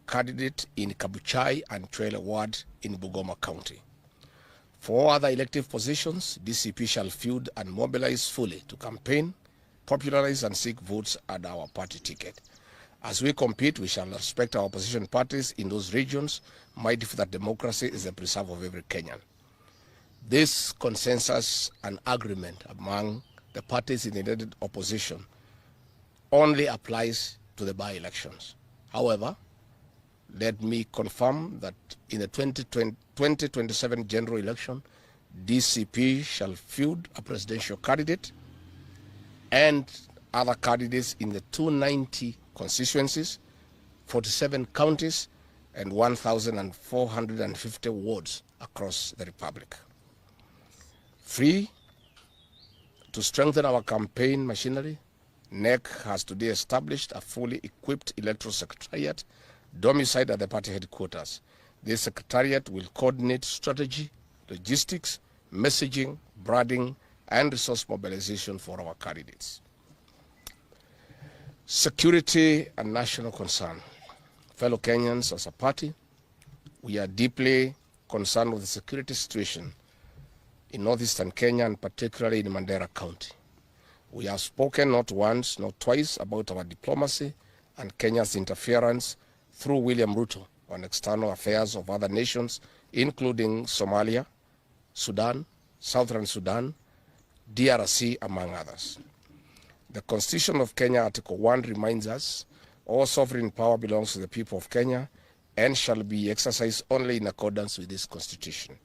candidate in Kabuchai and Trailer ward in Bungoma County. For other elective positions, DCP shall field and mobilize fully to campaign, popularize and seek votes at our party ticket. As we compete, we shall respect our opposition parties in those regions, mindful that democracy is the preserve of every Kenyan. This consensus and agreement among the parties in the united opposition only applies to the by-elections. However, let me confirm that in the 2027 general election, DCP shall field a presidential candidate and other candidates in the 290 constituencies, 47 counties, and 1,450 wards across the Republic. Three, to strengthen our campaign machinery, NEC has today established a fully equipped electoral secretariat domiciled at the party headquarters. This secretariat will coordinate strategy, logistics, messaging, branding, and resource mobilization for our candidates. Security and national concern. Fellow Kenyans, as a party, we are deeply concerned with the security situation in northeastern Kenya and particularly in Mandera County. We have spoken not once, not twice about our diplomacy and Kenya's interference through William Ruto on external affairs of other nations, including Somalia, Sudan, Southern Sudan, DRC, among others. The Constitution of Kenya, Article 1, reminds us all sovereign power belongs to the people of Kenya and shall be exercised only in accordance with this Constitution.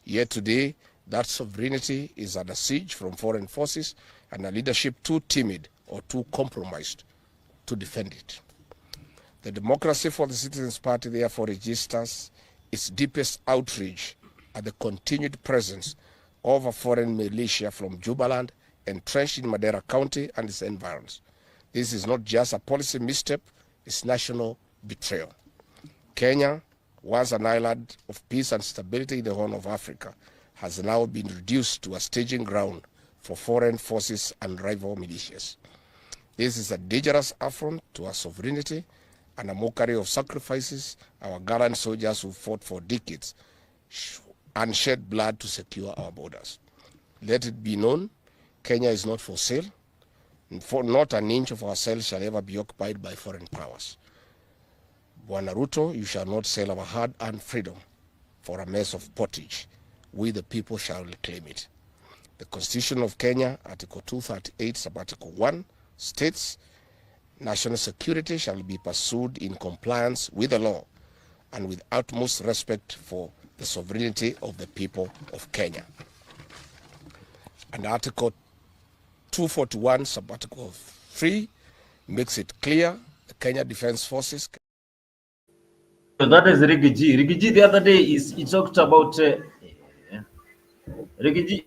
Yet today, that sovereignty is under siege from foreign forces and a leadership too timid or too compromised to defend it. The Democracy for the Citizens Party therefore registers its deepest outrage at the continued presence of a foreign militia from Jubaland entrenched in Mandera County and its environs. This is not just a policy misstep, it's national betrayal. Kenya, once an island of peace and stability in the Horn of Africa, has now been reduced to a staging ground for foreign forces and rival militias. This is a dangerous affront to our sovereignty and a mockery of sacrifices our gallant soldiers who fought for decades and shed blood to secure our borders. Let it be known, Kenya is not for sale. For not an inch of ourselves shall ever be occupied by foreign powers. Bwana Ruto, you shall not sell our hard-earned freedom for a mess of pottage. We the people shall reclaim it. The Constitution of Kenya, Article 238, Sub-Article 1, states, national security shall be pursued in compliance with the law and with utmost respect for the sovereignty of the people of Kenya. And Article 241, Sub-Article 3, makes it clear the Kenya Defense Forces. So that is Rigiji. Rigiji the other day he talked about Rigiji.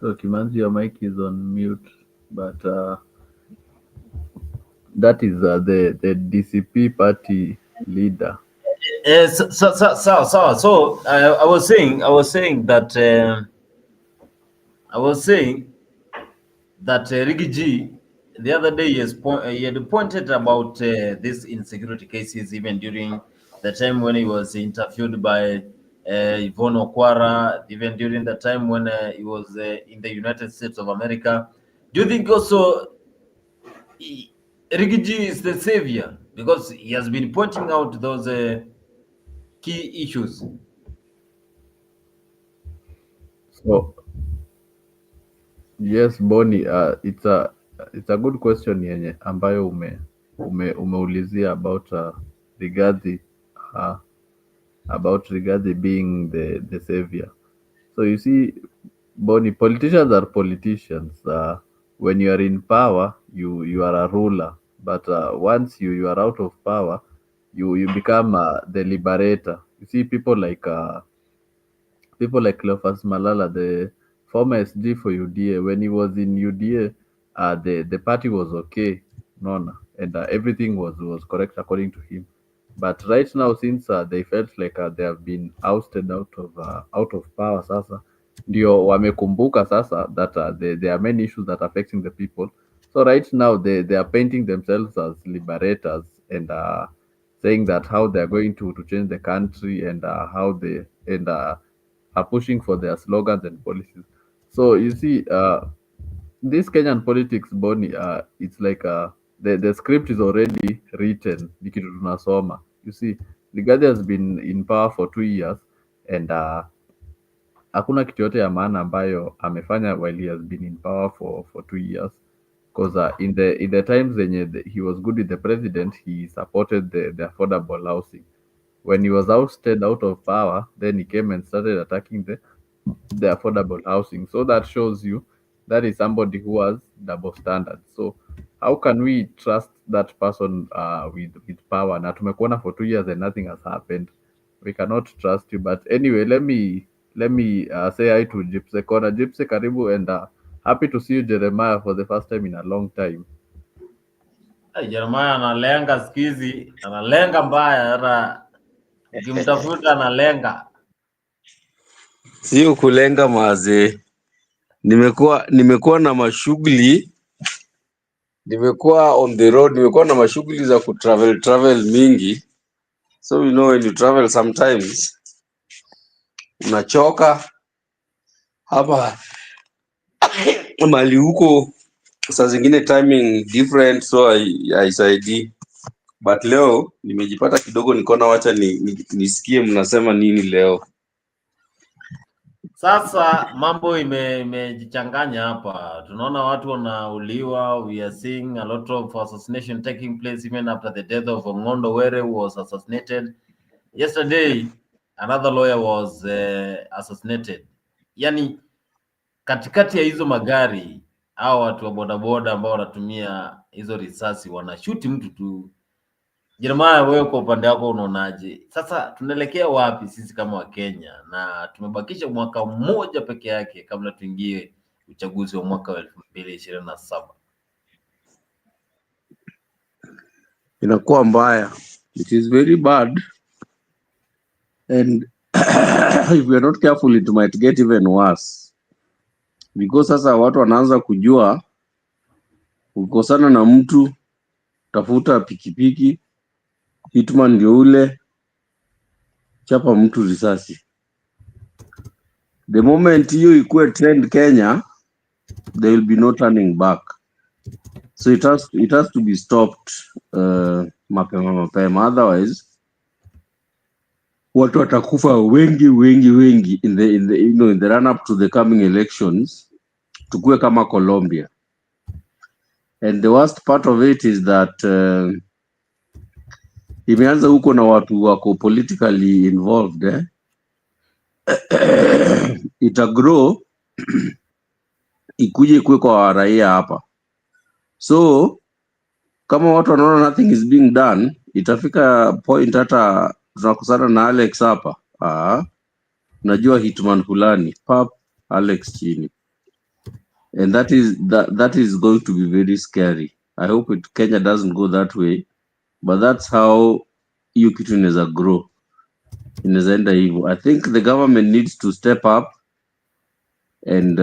So Kimanzi, your mic is on mute, but that is the DCP party leader. So I was saying that Rigiji the other day he had pointed about these insecurity cases even during the time when he was interviewed by Yvonne Okwara, even during the time when he was in the United States of America. Do you think also Rigiji is the savior because he has been pointing out those key issues? So yes, Boni, it's a good question yenye ambayo umeulizia about Rigathi being the savior. So you see, Boni, politicians are politicians. When you are in power, you are a ruler. But once you are out of power, you become the liberator. You see, people like Cleophas Malala, the former SG for UDA, when he was in UDA, the party was okay, and everything was correct according to him. But right now, since they felt like they have been ousted out of power, sasa ndio wamekumbuka sasa that there are many issues that are affecting the people. So right now they are painting themselves as liberators and saying that how they are going to change the country and how they and are pushing for their slogans and policies. So you see, this Kenyan politics, Boni, it's like the script is already written. Ni kitu tunasoma. You see, Ligadi has been in power for 2 years and hakuna kitu yote ya maana ambayo amefanya while he has been in power for 2 years. Because in the times when he was good with the president, he supported the affordable housing. When he was ousted out of power, then he came and started attacking the affordable housing. So that shows you that is somebody who has double standards. So how can we trust that person with power? Na tumekuona for 2 years and nothing has happened. We cannot trust you. But anyway, let me say hi to Gypsy Corner. Gypsy, karibu, and happy to see you, Jeremiah, for the first time in a long time. Jeremiah analenga sikizi, analenga mbaya, hata ukimtafuta analenga. Sio kulenga mazee. Nimekuwa na mashughuli, nimekuwa on the road, nimekuwa na mashughuli za travel mingi. So you know when you travel sometimes unachoka hapa mali huko, saa zingine timing different, so haisaidii. But leo nimejipata kidogo, nikaona wacha nisikie mnasema nini leo. Sasa mambo imejichanganya hapa. Tunaona watu wanauliwa. We are seeing a lot of assassination taking place even after the death of Ngondo Were, who was assassinated. Yesterday, another lawyer was assassinated. Yani, katikati ya hizo magari, hao watu wa bodaboda ambao wanatumia hizo risasi wanashuti mtu tu. Jeremiah, wewe kwa upande wako unaonaje? Sasa tunaelekea wapi sisi kama Wakenya, na tumebakisha mwaka mmoja peke yake kabla tuingie uchaguzi wa mwaka wa 2027? Inakuwa mbaya. It is very bad, and if we are not careful it might get even worse, because sasa watu wanaanza kujua ukikosana na mtu tafuta pikipiki, hitman ndio ule, chapa mtu risasi. The moment hiyo ikuwe trend Kenya, there will be no turning back. So it has to be stopped mapema, otherwise watu watakufa wengi in the run up to the coming elections, tukue kama Colombia. And the worst part of it is that imeanza huko na watu wako politically involved, ita grow ikuje ikuwe kwa raia hapa. So kama watu wanaona nothing is being done, itafika point hata tunakusana na Alex hapa, unajua hitman fulani, pap, Alex chini. And that is going to be very scary. I hope Kenya doesn't go that way, but that's how hiyo kitu inaweza grow, inaweza enda hivyo. I think the government needs to step up and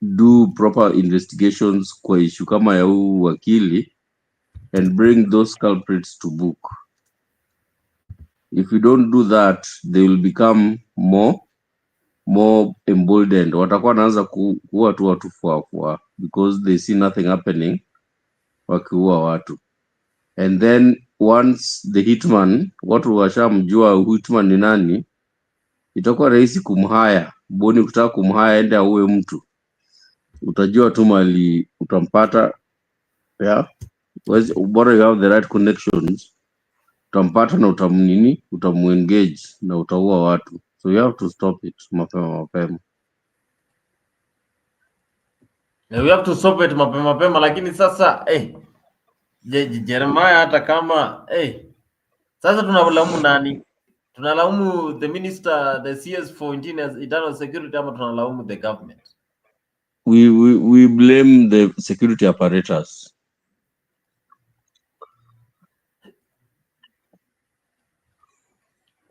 do proper investigations kwa issue kama ya huu wakili and bring those culprits to book. If you don't do that, they will become more emboldened. Watakuwa wanaanza kuua tu watu kwa because they see nothing happening, wakiua watu. And then once the hitman, watu washamjua hitman ni nani, itakuwa rahisi kumhaya. Boni kutaka kumhaya ende auwe mtu, utajua tu mali utampata, bora you have the right connections, utampata na utamuengage na utaua watu. So you have to stop it mapema. We have to stop it mapema, lakini sasa Jeremiah, hata kama sasa tunalaumu nani? Tunalaumu the minister, the CS for internal security, ama tunalaumu the government? We blame the security apparatus.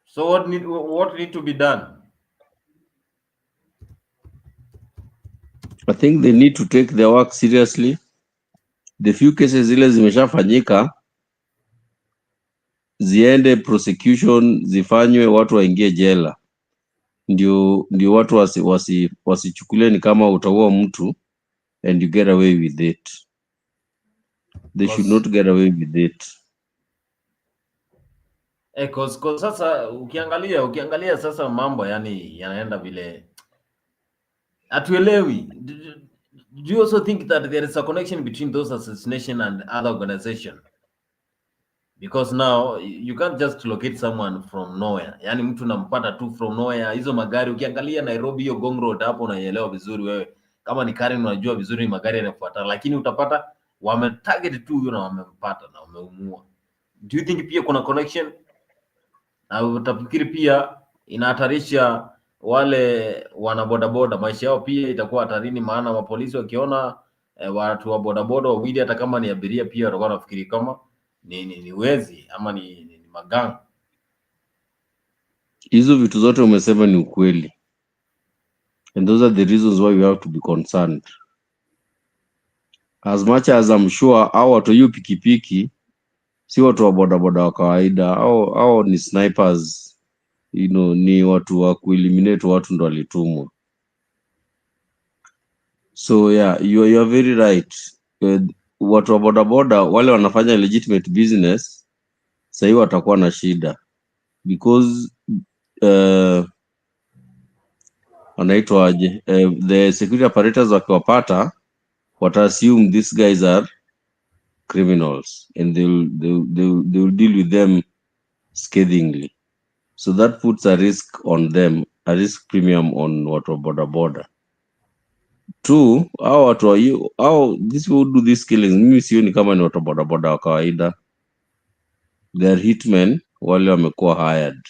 So what need to be done? I think they need to take their work seriously the few cases zile zimeshafanyika ziende prosecution, zifanywe, watu waingie jela, ndio watu wasichukulie ni kama utaua mtu and you get away with it. They should not get away with it. Cause sasa ukiangalia sasa mambo yani yanaenda vile hatuelewi. Do you also think that there is a connection between those assassination and other organization? Because now you can't just locate someone from nowhere. Yani mtu nampata tu from nowhere. Hizo magari ukiangalia Nairobi hiyo Gong Road hapo unaielewa vizuri wewe. Kama ni Karen unajua vizuri magari yanafuata, lakini utapata wametarget tu huyo na wamempata na wameumua. Do you think pia kuna connection? Na utafikiri pia inahatarisha wale wana bodaboda, maisha yao pia itakuwa hatarini, maana mapolisi wakiona watu wa bodaboda wawili hata kama ni abiria pia watakuwa wanafikiri kama ni wezi ama ni magang. Hizo vitu zote umesema ni ukweli. And those are the reasons why we have to be concerned. As much as I'm sure hao watu hiyo pikipiki si watu wa bodaboda wa kawaida, au ni snipers, ni watu wa kueliminate watu ndo walitumwa. So yeah, you are very right. Watu wa bodaboda wale wanafanya legitimate business sasa watakuwa na shida because wanaitwaje, the security apparatus wakiwapata what assume these guys are criminals and they will deal with them scathingly. So that puts a risk on them, a risk premium on watu wa bodaboda. Two, these people do these killings, mimi sioni kama ni watu wa bodaboda wa kawaida. They are hitmen wale wamekuwa hired.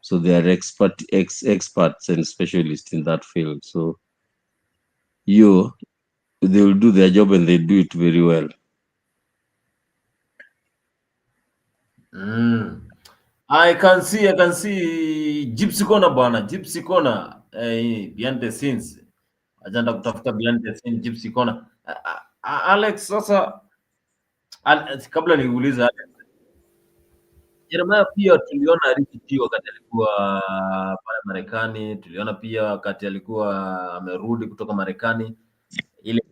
So they are experts and specialists in that field. So they will do their job and they do it very well. I can see Gypsy Corner bwana, Gypsy Corner behind the scenes. Ajenda kutafuta behind the scenes Gypsy Corner. Alex, sasa kabla niulize Jeremiah, pia tuliona Ricky wakati alikuwa pale Marekani, tuliona pia wakati alikuwa amerudi kutoka Marekani ile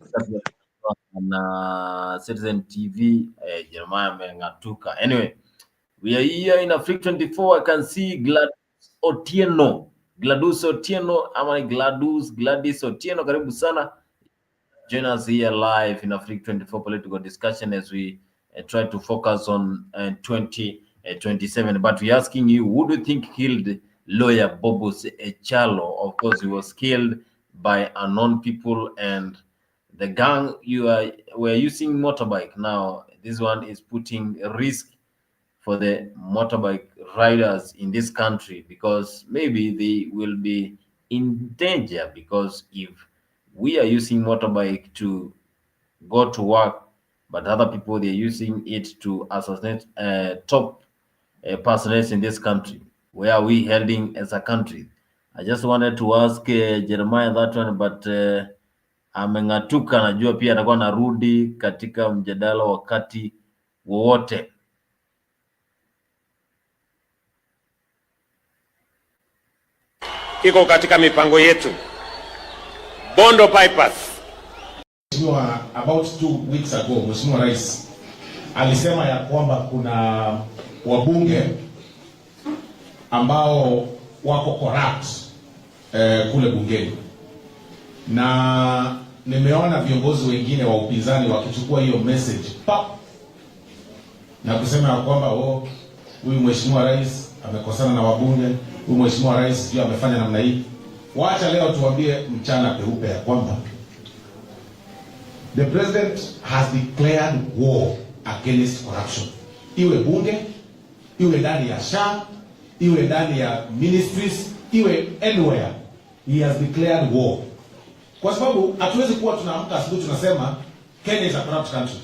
na Citizen TV, Jeremiah amengatuka. Anyway, we are here in Africa 24. I can see Gladys Otieno, ama Gladys Otieno, karibu sana. Join us here live in Africa 24 political discussion as we try to focus on 2027. But we're asking you, who do you think killed Lawyer Bobo Kyalo? Of course, he was killed by unknown people, and the gang were using motorbike. Now, this one is putting risk for the motorbike riders in this country, because maybe they will be in danger, because if we are using motorbike to go to work, but other people, they're using it to assassinate top personages in this country, where are we heading as a country? I just wanted to ask Jeremiah that one, but amengatuka, najua pia atakuwa narudi katika mjadala wakati wowote. Iko katika mipango yetu. Bondo bypass. About 2 weeks ago, Mheshimiwa Rais alisema ya kwamba kuna wabunge ambao wako corrupt kule bungeni, na nimeona viongozi wengine wa upinzani wakichukua hiyo message na kusema ya kwamba huyu Mheshimiwa Rais amekosana na wabunge, huyu Mheshimiwa Rais ndio amefanya namna hii. Wacha leo tuambie mchana peupe ya kwamba the president has declared war against corruption. Iwe bunge, iwe ndani ya SHA, iwe ndani ya ministries, iwe anywhere, he has declared war. Kwa sababu hatuwezi kuwa tunaamka asubuhi tunasema Kenya is a corrupt country,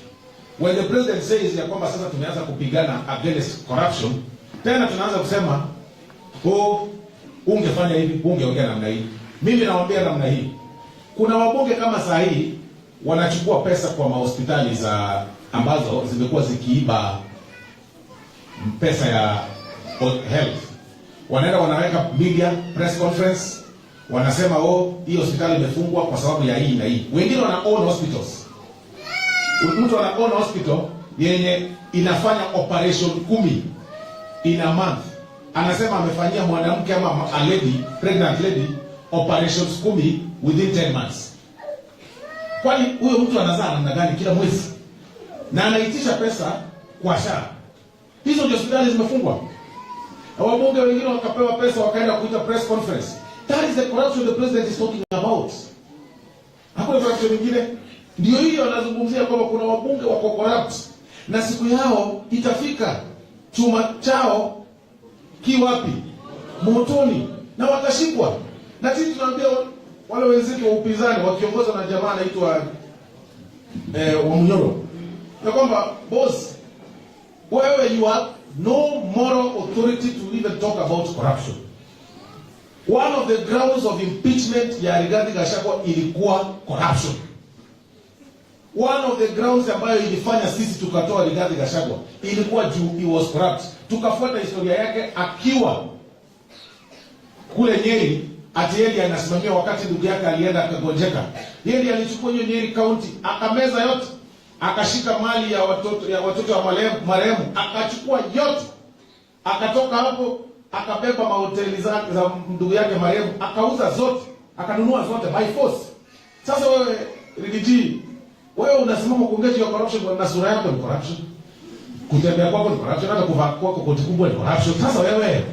when the president says ya kwamba sasa tumeanza kupigana against corruption, tena tunaanza kusema ungefanya hivi, ungeongea namna hii. Mimi nawaambia namna hii, kuna wabunge kama saa hii wanachukua pesa kwa mahospitali za ambazo zimekuwa zikiiba pesa ya health. Wanaenda wanaweka media press conference, wanasema hii hospitali imefungwa kwa sababu ya hii na hii. Wengine wana own hospitals. Mtu ana own hospital yenye inafanya operation 10 in a month. Anasema amefanyia mwanamke ama a lady, pregnant lady, operations 10 within 10 months. Kwani huyo mtu anazaa namna gani kila mwezi? Na anaitisha pesa kwa SHA. Hizo ndio hospitali zimefungwa. Na wabunge wengine wakapewa pesa wakaenda kuita press conference. That is the corruption the president is talking about. Hakuna corruption nyingine. Ndio hiyo anazungumzia kwamba kuna wabunge wako corrupt. Na siku yao itafika. Chuma chao kiwapi? Motoni. Na watashikwa. Na sisi tunaambia wale wenzetu wa upinzani wakiongozwa na jamaa anaitwa wa Munyoro. Na kwamba boss, wewe you have no moral authority to even talk about corruption. One of the grounds of impeachment ya Rigathi Gachagua ilikuwa corruption. One of the grounds ambayo ilifanya sisi tukatoa Rigathi Gachagua ilikuwa juu he was corrupt. Tukafuata historia yake akiwa kule Nyeri, ati yeye anasimamia wakati ndugu yake alienda akagonjeka. Yeye alichukua hiyo Nyeri County, akameza yote, akashika mali ya watoto wa marehemu, akachukua yote. Akatoka hapo, akabeba mahoteli za ndugu yake marehemu, akauza zote, akanunua zote by force. Sasa wewe Rigiji, wewe unasimama kuongea juu ya corruption na sura yako ni corruption. Kutembea kwako ni corruption, hata kuvaa kwako koti kubwa ni corruption. Sasa wewe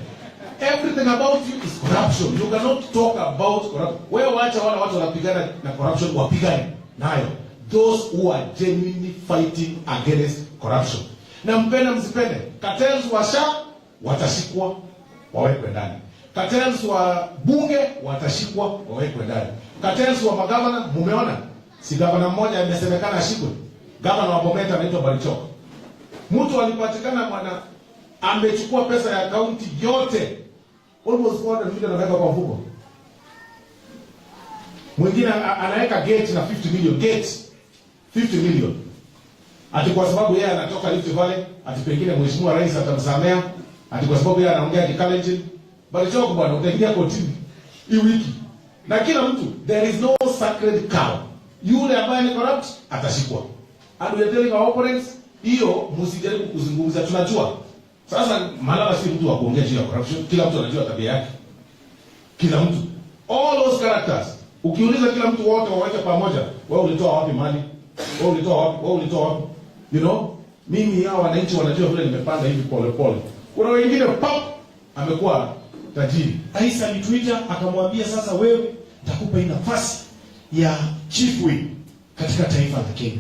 everything about you is corruption. You cannot talk about corruption. Wewe waacha wale watu wanapigana na corruption wapigane nayo. Those who are genuinely fighting against corruption. Na mpenda msipende, cartels wa SHA watashikwa wawekwe ndani. Cartels wa bunge watashikwa wawekwe ndani. Cartels wa magavana, mumeona? Si gavana mmoja amesemekana ashikwe. Gavana wa Bomet anaitwa Barichok. Mtu alipatikana mwana amechukua pesa ya kaunti yote. Almost 400 million anaweka kwa mfuko. Mwingine anaweka gate na 50 million. Gate 50 million. Ati kwa sababu yeye anatoka Rift Valley, ati pengine mheshimiwa rais atamsamea, ati kwa sababu yeye anaongea Kikalenjin. Barichok bwana utaingia kotini hii wiki. Na kila mtu, there is no sacred cow. Yule ambaye ni corrupt atashikwa. And we are telling our opponents, hiyo msijaribu kuzungumza, tunajua. Sasa Malala si mtu wa kuongea juu ya corruption, kila mtu anajua tabia yake. Kila mtu. All those characters. Ukiuliza kila mtu wote waweke pamoja, wewe ulitoa wapi mali? Wewe ulitoa wapi? Wewe ulitoa wapi? You know? Mimi hao wananchi wanajua vile nimepanda hivi pole pole. Kuna wengine pop amekuwa tajiri. Rais alituita akamwambia sasa wewe nitakupa hii nafasi ya chief whip katika taifa la Kenya.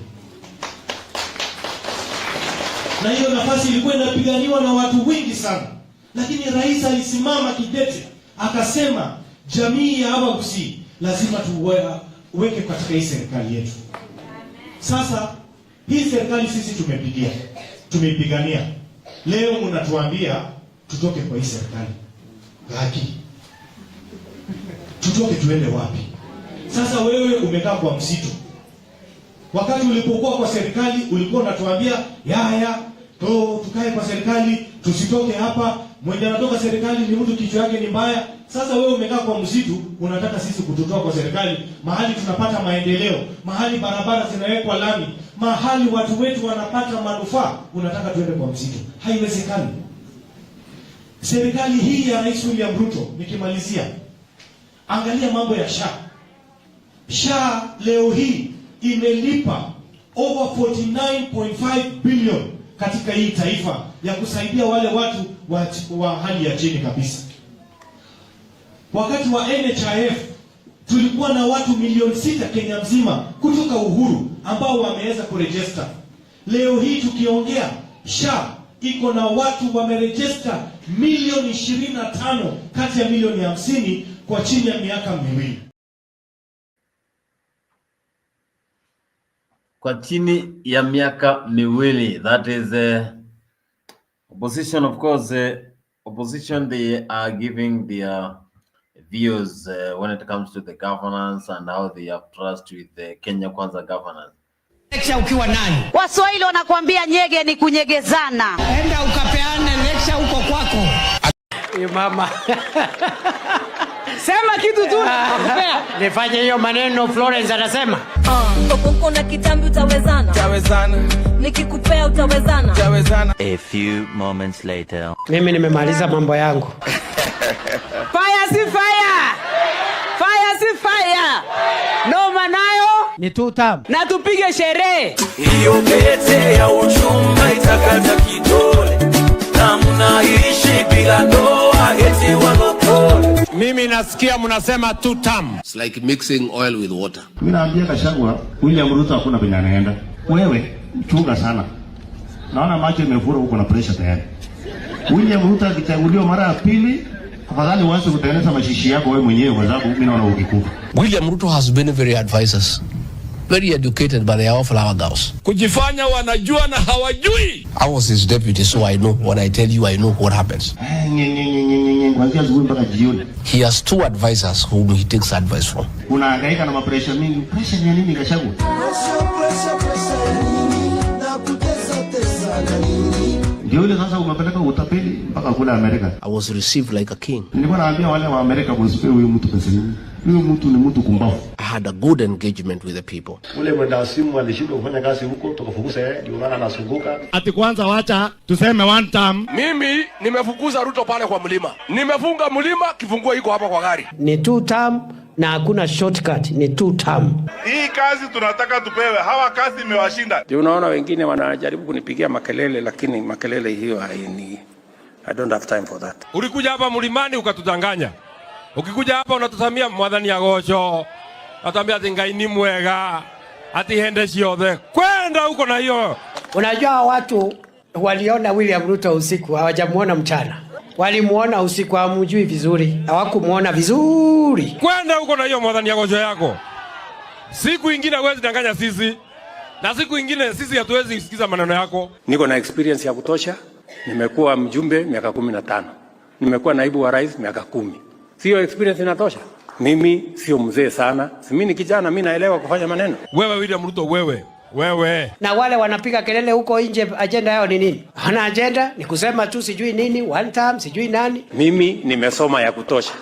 Na hiyo nafasi ilikuwa inapiganiwa na watu wengi sana. Lakini rais alisimama kidete akasema jamii ya Abagusi lazima tuweke katika hii serikali yetu. Sasa hii serikali sisi tumeipigania. Leo mnatuambia tutoke kwa hii serikali. Gaki. Tutoke tuende wapi? Sasa wewe umekaa kwa msitu. Wakati ulipokuwa kwa serikali ulikuwa unatuambia tukae kwa serikali, tusitoke hapa. Mwenye anatoka serikali ni mtu kichwa yake ni mbaya. Sasa wewe umekaa kwa msitu, unataka sisi kututoa kwa serikali, mahali tunapata maendeleo, mahali barabara zinawekwa lami, mahali watu wetu wanapata manufaa, unataka tuende kwa msitu. Haiwezekani. Serikali hii ya Rais William Ruto, nikimalizia, angalia mambo ya SHA. SHA leo hii imelipa over 49.5 billion katika hii taifa ya kusaidia wale watu wa hali ya chini kabisa. Wakati wa NHIF tulikuwa na watu milioni 6 Kenya mzima kutoka uhuru ambao wameweza kuregister. Leo hii tukiongea SHA iko na watu wameregister milioni 25 kati ya milioni 50 kwa chini ya miaka 2. Kwa chini ya miaka 2. That is opposition. Of course, opposition, they are giving their views when it comes to the governance and how they have trust with the Kenya Kwanza governance. Lecture ukiwa nani? Waswahili wanakuambia nyege ni kunyegezana. Enda ukapeane lecture huko kwako. Mama. Sema kitu tu. Nifanye hiyo maneno Florence anasema. Kokoko na kitambi utawezana. Utawezana. Nikikupea utawezana. Utawezana. A few moments later. Mimi nimemaliza mambo yangu. Fire si fire. Fire si fire. No manayo ni tutam. Na tupige sherehe. Hiyo pete ya uchumba itakata kidole. Na mnaishi bila ndoa eti walokole. Mimi nasikia mnasema tutam. It's like mixing oil with water. Mimi naambia Gachagua, William Ruto hakuna penye anaenda. Wewe chunga sana. Naona macho imefura huko na pressure tayari. William Ruto akichaguliwa mara ya pili, afadhali uanze kutengeneza mashishi yako wewe mwenyewe kwa sababu mimi naona ukikufa. William Ruto has been very advisors. Very educated, but they are all flower girls. Kujifanya wanajua na hawajui. I was his deputy, so I know. When I tell you, I know what happens. He has two advisors whom he takes advice from. Unahangaika na mapresha mingi. Presha ni nini Gachagua? Ndio ile sasa umepeleka utapeli mpaka kule Amerika. I was received like a king. Nilikuwa naambia wale wa Amerika msipe huyu mtu pesa nyingi. Huyu mtu ni mtu kumbavu. I had a good engagement with the people. Ule mwenda simu alishindwa kufanya kazi huko, tukafukuza yeye, ndio maana anazunguka. Ati kwanza wacha tuseme one time. Mimi nimefukuza Ruto pale kwa mlima. Nimefunga mlima, kifunguo iko hapa kwa gari. Ni two term na hakuna shortcut, ni two term. Hii kazi tunataka tupewe, hawa kazi imewashinda. Ndio unaona wengine wanajaribu kunipigia makelele, lakini makelele hiyo haini. I don't have time for that. Ulikuja hapa mlimani ukatudanganya. Ukikuja hapa unatusamia mwadhani ya gocho. Atambia ati Ngai ni mwega. Ati hende ciothe. Kwenda huko na hiyo. Unajua watu waliona William Ruto usiku, hawajamuona mchana. Walimuona usiku, hamjui vizuri. Hawakumuona vizuri. Kwenda huko na hiyo mwadhani ya gocho yako. Siku ingine huwezi danganya sisi. Na siku ingine sisi hatuwezi kusikiza maneno yako. Niko na experience ya kutosha. Nimekuwa mjumbe miaka 15. Nimekuwa naibu wa rais miaka 10. Sio experience inatosha? Mimi sio mzee sana. Mimi ni kijana, mimi naelewa kufanya maneno. Wewe William Ruto, wewe. Na wale wanapiga kelele huko nje, agenda yao ni nini? Hana agenda, ni kusema tu sijui nini, one time, sijui nani. Mimi nimesoma ya kutosha.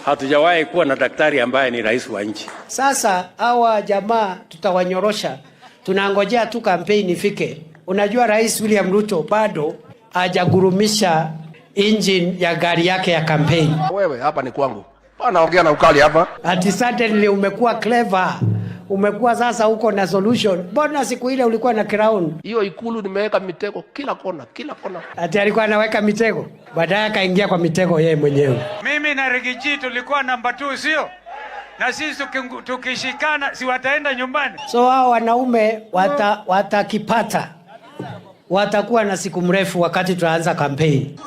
Hatujawahi kuwa na daktari ambaye ni rais wa nchi. Sasa hawa jamaa tutawanyorosha. Tunangojea tu kampeni ifike. Unajua Rais William Ruto bado hajagurumisha engine ya gari yake ya kampeni. Wewe hapa ni kwangu. Anaongea na ukali hapa. Ati suddenly umekuwa clever. Umekuwa sasa uko na solution. Mbona siku ile ulikuwa na crown? Hiyo ikulu nimeweka mitego kila kona. Ati alikuwa anaweka mitego. Baadaye akaingia kwa mitego yeye mwenyewe. Mimi na Rigiji tulikuwa namba 2 sio? Na sisi tukishikana si wataenda nyumbani. So hao wanaume watakipata. Watakuwa na siku mrefu wakati tunaanza kampeni.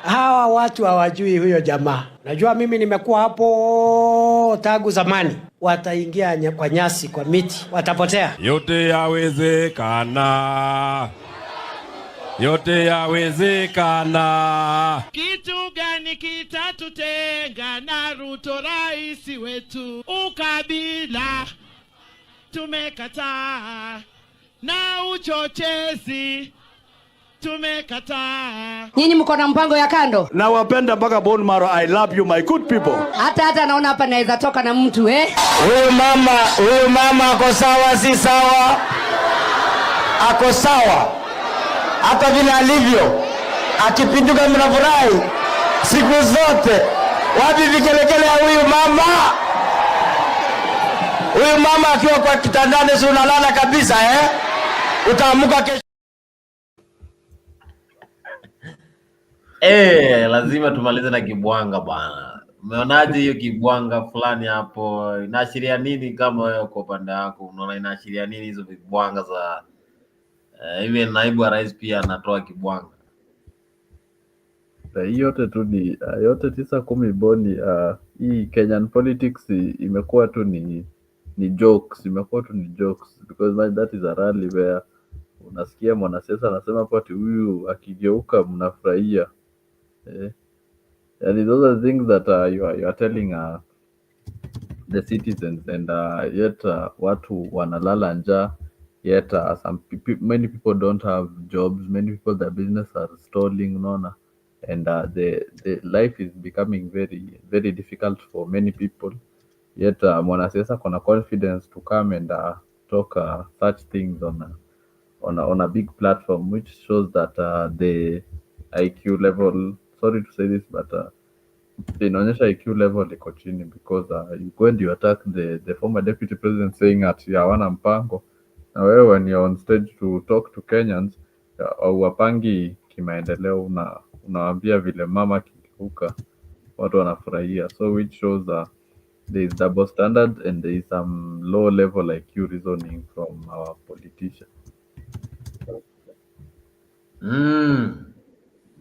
Hawa watu hawajui huyo jamaa. Najua mimi nimekuwa hapo tangu zamani. Wataingia kwa nyasi, kwa miti, watapotea. Yote yawezekana. Kitu gani kitatutenga na Ruto rais wetu? Ukabila tumekataa na uchochezi tumekataa. Nyinyi mko na mpango ya kando? Na wapenda mpaka bone marrow. I love you my good people. Hata naona hapa naweza toka na mtu Huyu mama ako sawa si sawa? Ako sawa. Hata vile alivyo. Akipinduka mnafurahi siku zote. Wapi vikelekele ya huyu mama? Huyu mama akiwa kwa kitandani si unalala kabisa Utaamuka kesho. Lazima tumalize na kibwanga bwana. Umeonaje hiyo kibwanga fulani hapo? Inaashiria nini kama wewe kwa upande wako? Unaona inaashiria nini hizo kibwanga za hivi naibu wa rais pia anatoa kibwanga? Hii yote tu ni yote 9-10 boni. Hii Kenyan politics imekuwa tu ni jokes, because that is a rally where unasikia mwanasiasa anasema kwa ati huyu akigeuka mnafurahia. those are things that you are telling the citizens, and yet watu wanalala njaa, yet many people don't have jobs, many people their business are stalling, unaona, and the life is becoming very very difficult for many people, yet mwanasiasa kona confidence to come and talk such things on a big platform, which shows that the IQ level, sorry to say this, but inaonyesha IQ level iko chini, because you go and you attack the former deputy president saying ati hawana mpango, na wewe when you're on stage to talk to Kenyans wapangi kimaendeleo, unawaambia vile mama kigeuka watu wanafurahia, so which shows there is double standard and there is some low level IQ reasoning from our politicians.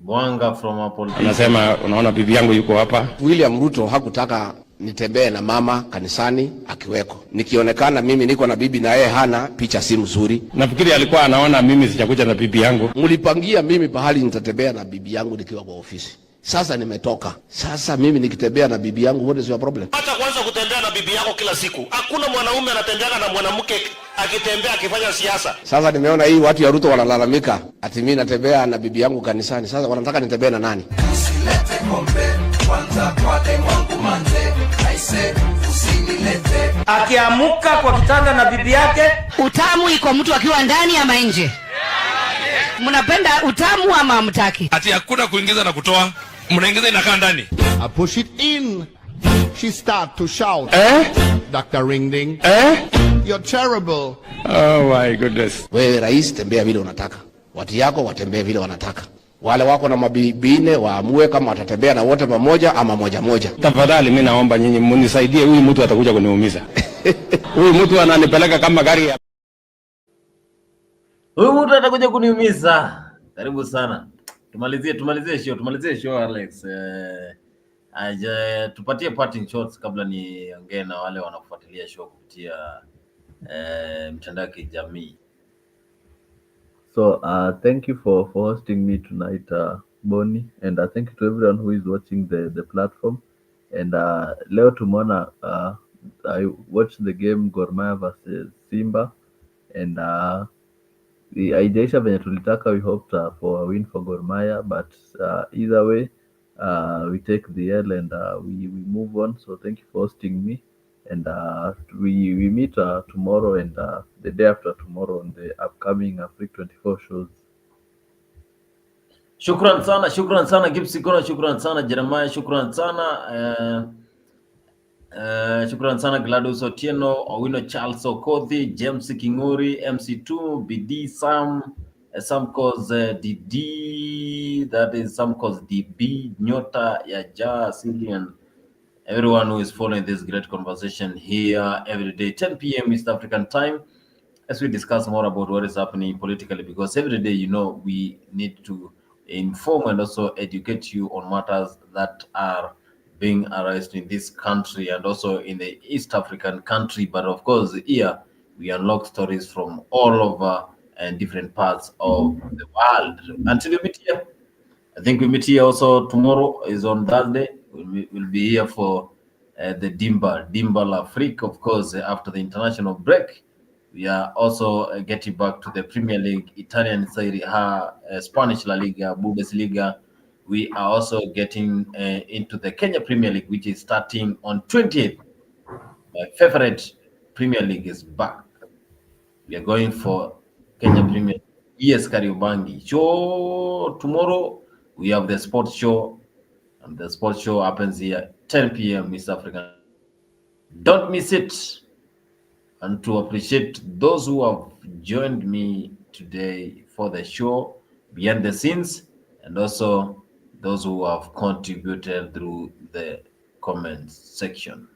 Mwanga from a politician. Anasema unaona bibi yangu yuko hapa. William Ruto hakutaka nitembee na mama kanisani akiweko. Nikionekana mimi niko na bibi na yeye hana, picha si mzuri. Nafikiri alikuwa anaona mimi sijakuja na bibi yangu. Mlipangia mimi pahali nitatembea na bibi yangu nikiwa kwa ofisi. Sasa nimetoka. Sasa mimi nikitembea na bibi yangu, what is your problem? Hata kwanza kutembea na bibi yako kila siku. Hakuna mwanaume anatembea na mwanamke akitembea akifanya siasa. Sasa nimeona hii watu ya Ruto wanalalamika ati mimi natembea na bibi yangu kanisani. Sasa wanataka nitembee na nani? Usilete kombe kwanza kwa demwangu manze. Aise usinilete. Akiamuka kwa kitanda na bibi yake, utamu iko mtu akiwa ndani ama nje. Mnapenda utamu ama mtaki? Ati hakuna kuingiza na kutoa. Mnaingiza inakaa ndani. I push it in. She start to shout. Dr. Ringding. You're terrible. Oh my goodness. Wewe rais, tembea vile unataka. Watu yako watembee vile wanataka. Wale wako na mabibine waamue kama watatembea na wote pamoja ama moja moja. Tafadhali mimi naomba nyinyi mnisaidie, huyu mtu atakuja kuniumiza. Huyu mtu ananipeleka kama gari ya. Huyu mtu atakuja kuniumiza. Karibu sana. Tumalizie show Alex. Tupatie parting shots kabla niongee na wale wanafuatilia show kupitia mtandao wa kijamii. So thank you for hosting me tonight, Bonnie, and thank you to everyone who is watching the platform. And leo tumeona I watched the game Gor Mahia versus Simba, and haijaisha venye tulitaka. We hoped for a win for Gor Mahia, but either way we take the L and we move on. So thank you for hosting me, and we meet tomorrow and the day after tomorrow on the upcoming Freak 24 shows. Shukran sana Gipsy Kona, shukran sana Jeremiah, shukran sana shukran sana Gladys Otieno, Owino Charles Okothi, James Kingori, MC2, BD Sam cause DD, that is some cause DB, Nyota, Yaja, Cillian, everyone who is following this great conversation here every day, 10 p.m. East African time, as we discuss more about what is happening politically, because every day, you know, we need to inform and also educate you on matters that are being arised in this country and also in the East African country. But of course, here we unlock stories from all over and different parts of the world. Until we meet here, I think we meet here also tomorrow is on Thursday. We'll be here for the Dimba La Freak, of course, after the international break. We are also getting back to the Premier League, Italian Serie A, Spanish La Liga, Bundesliga. We are also getting into the Kenya Premier League, which is starting on 20th. My favorite Premier League is back. We are going for Kenya Premier League. Yes, Kariobangi. Show tomorrow, we have the sports show. And the sports show happens here 10 p.m. East African. Don't miss it. And to appreciate those who have joined me today for the show, behind the scenes, and also those who have contributed through the comment section.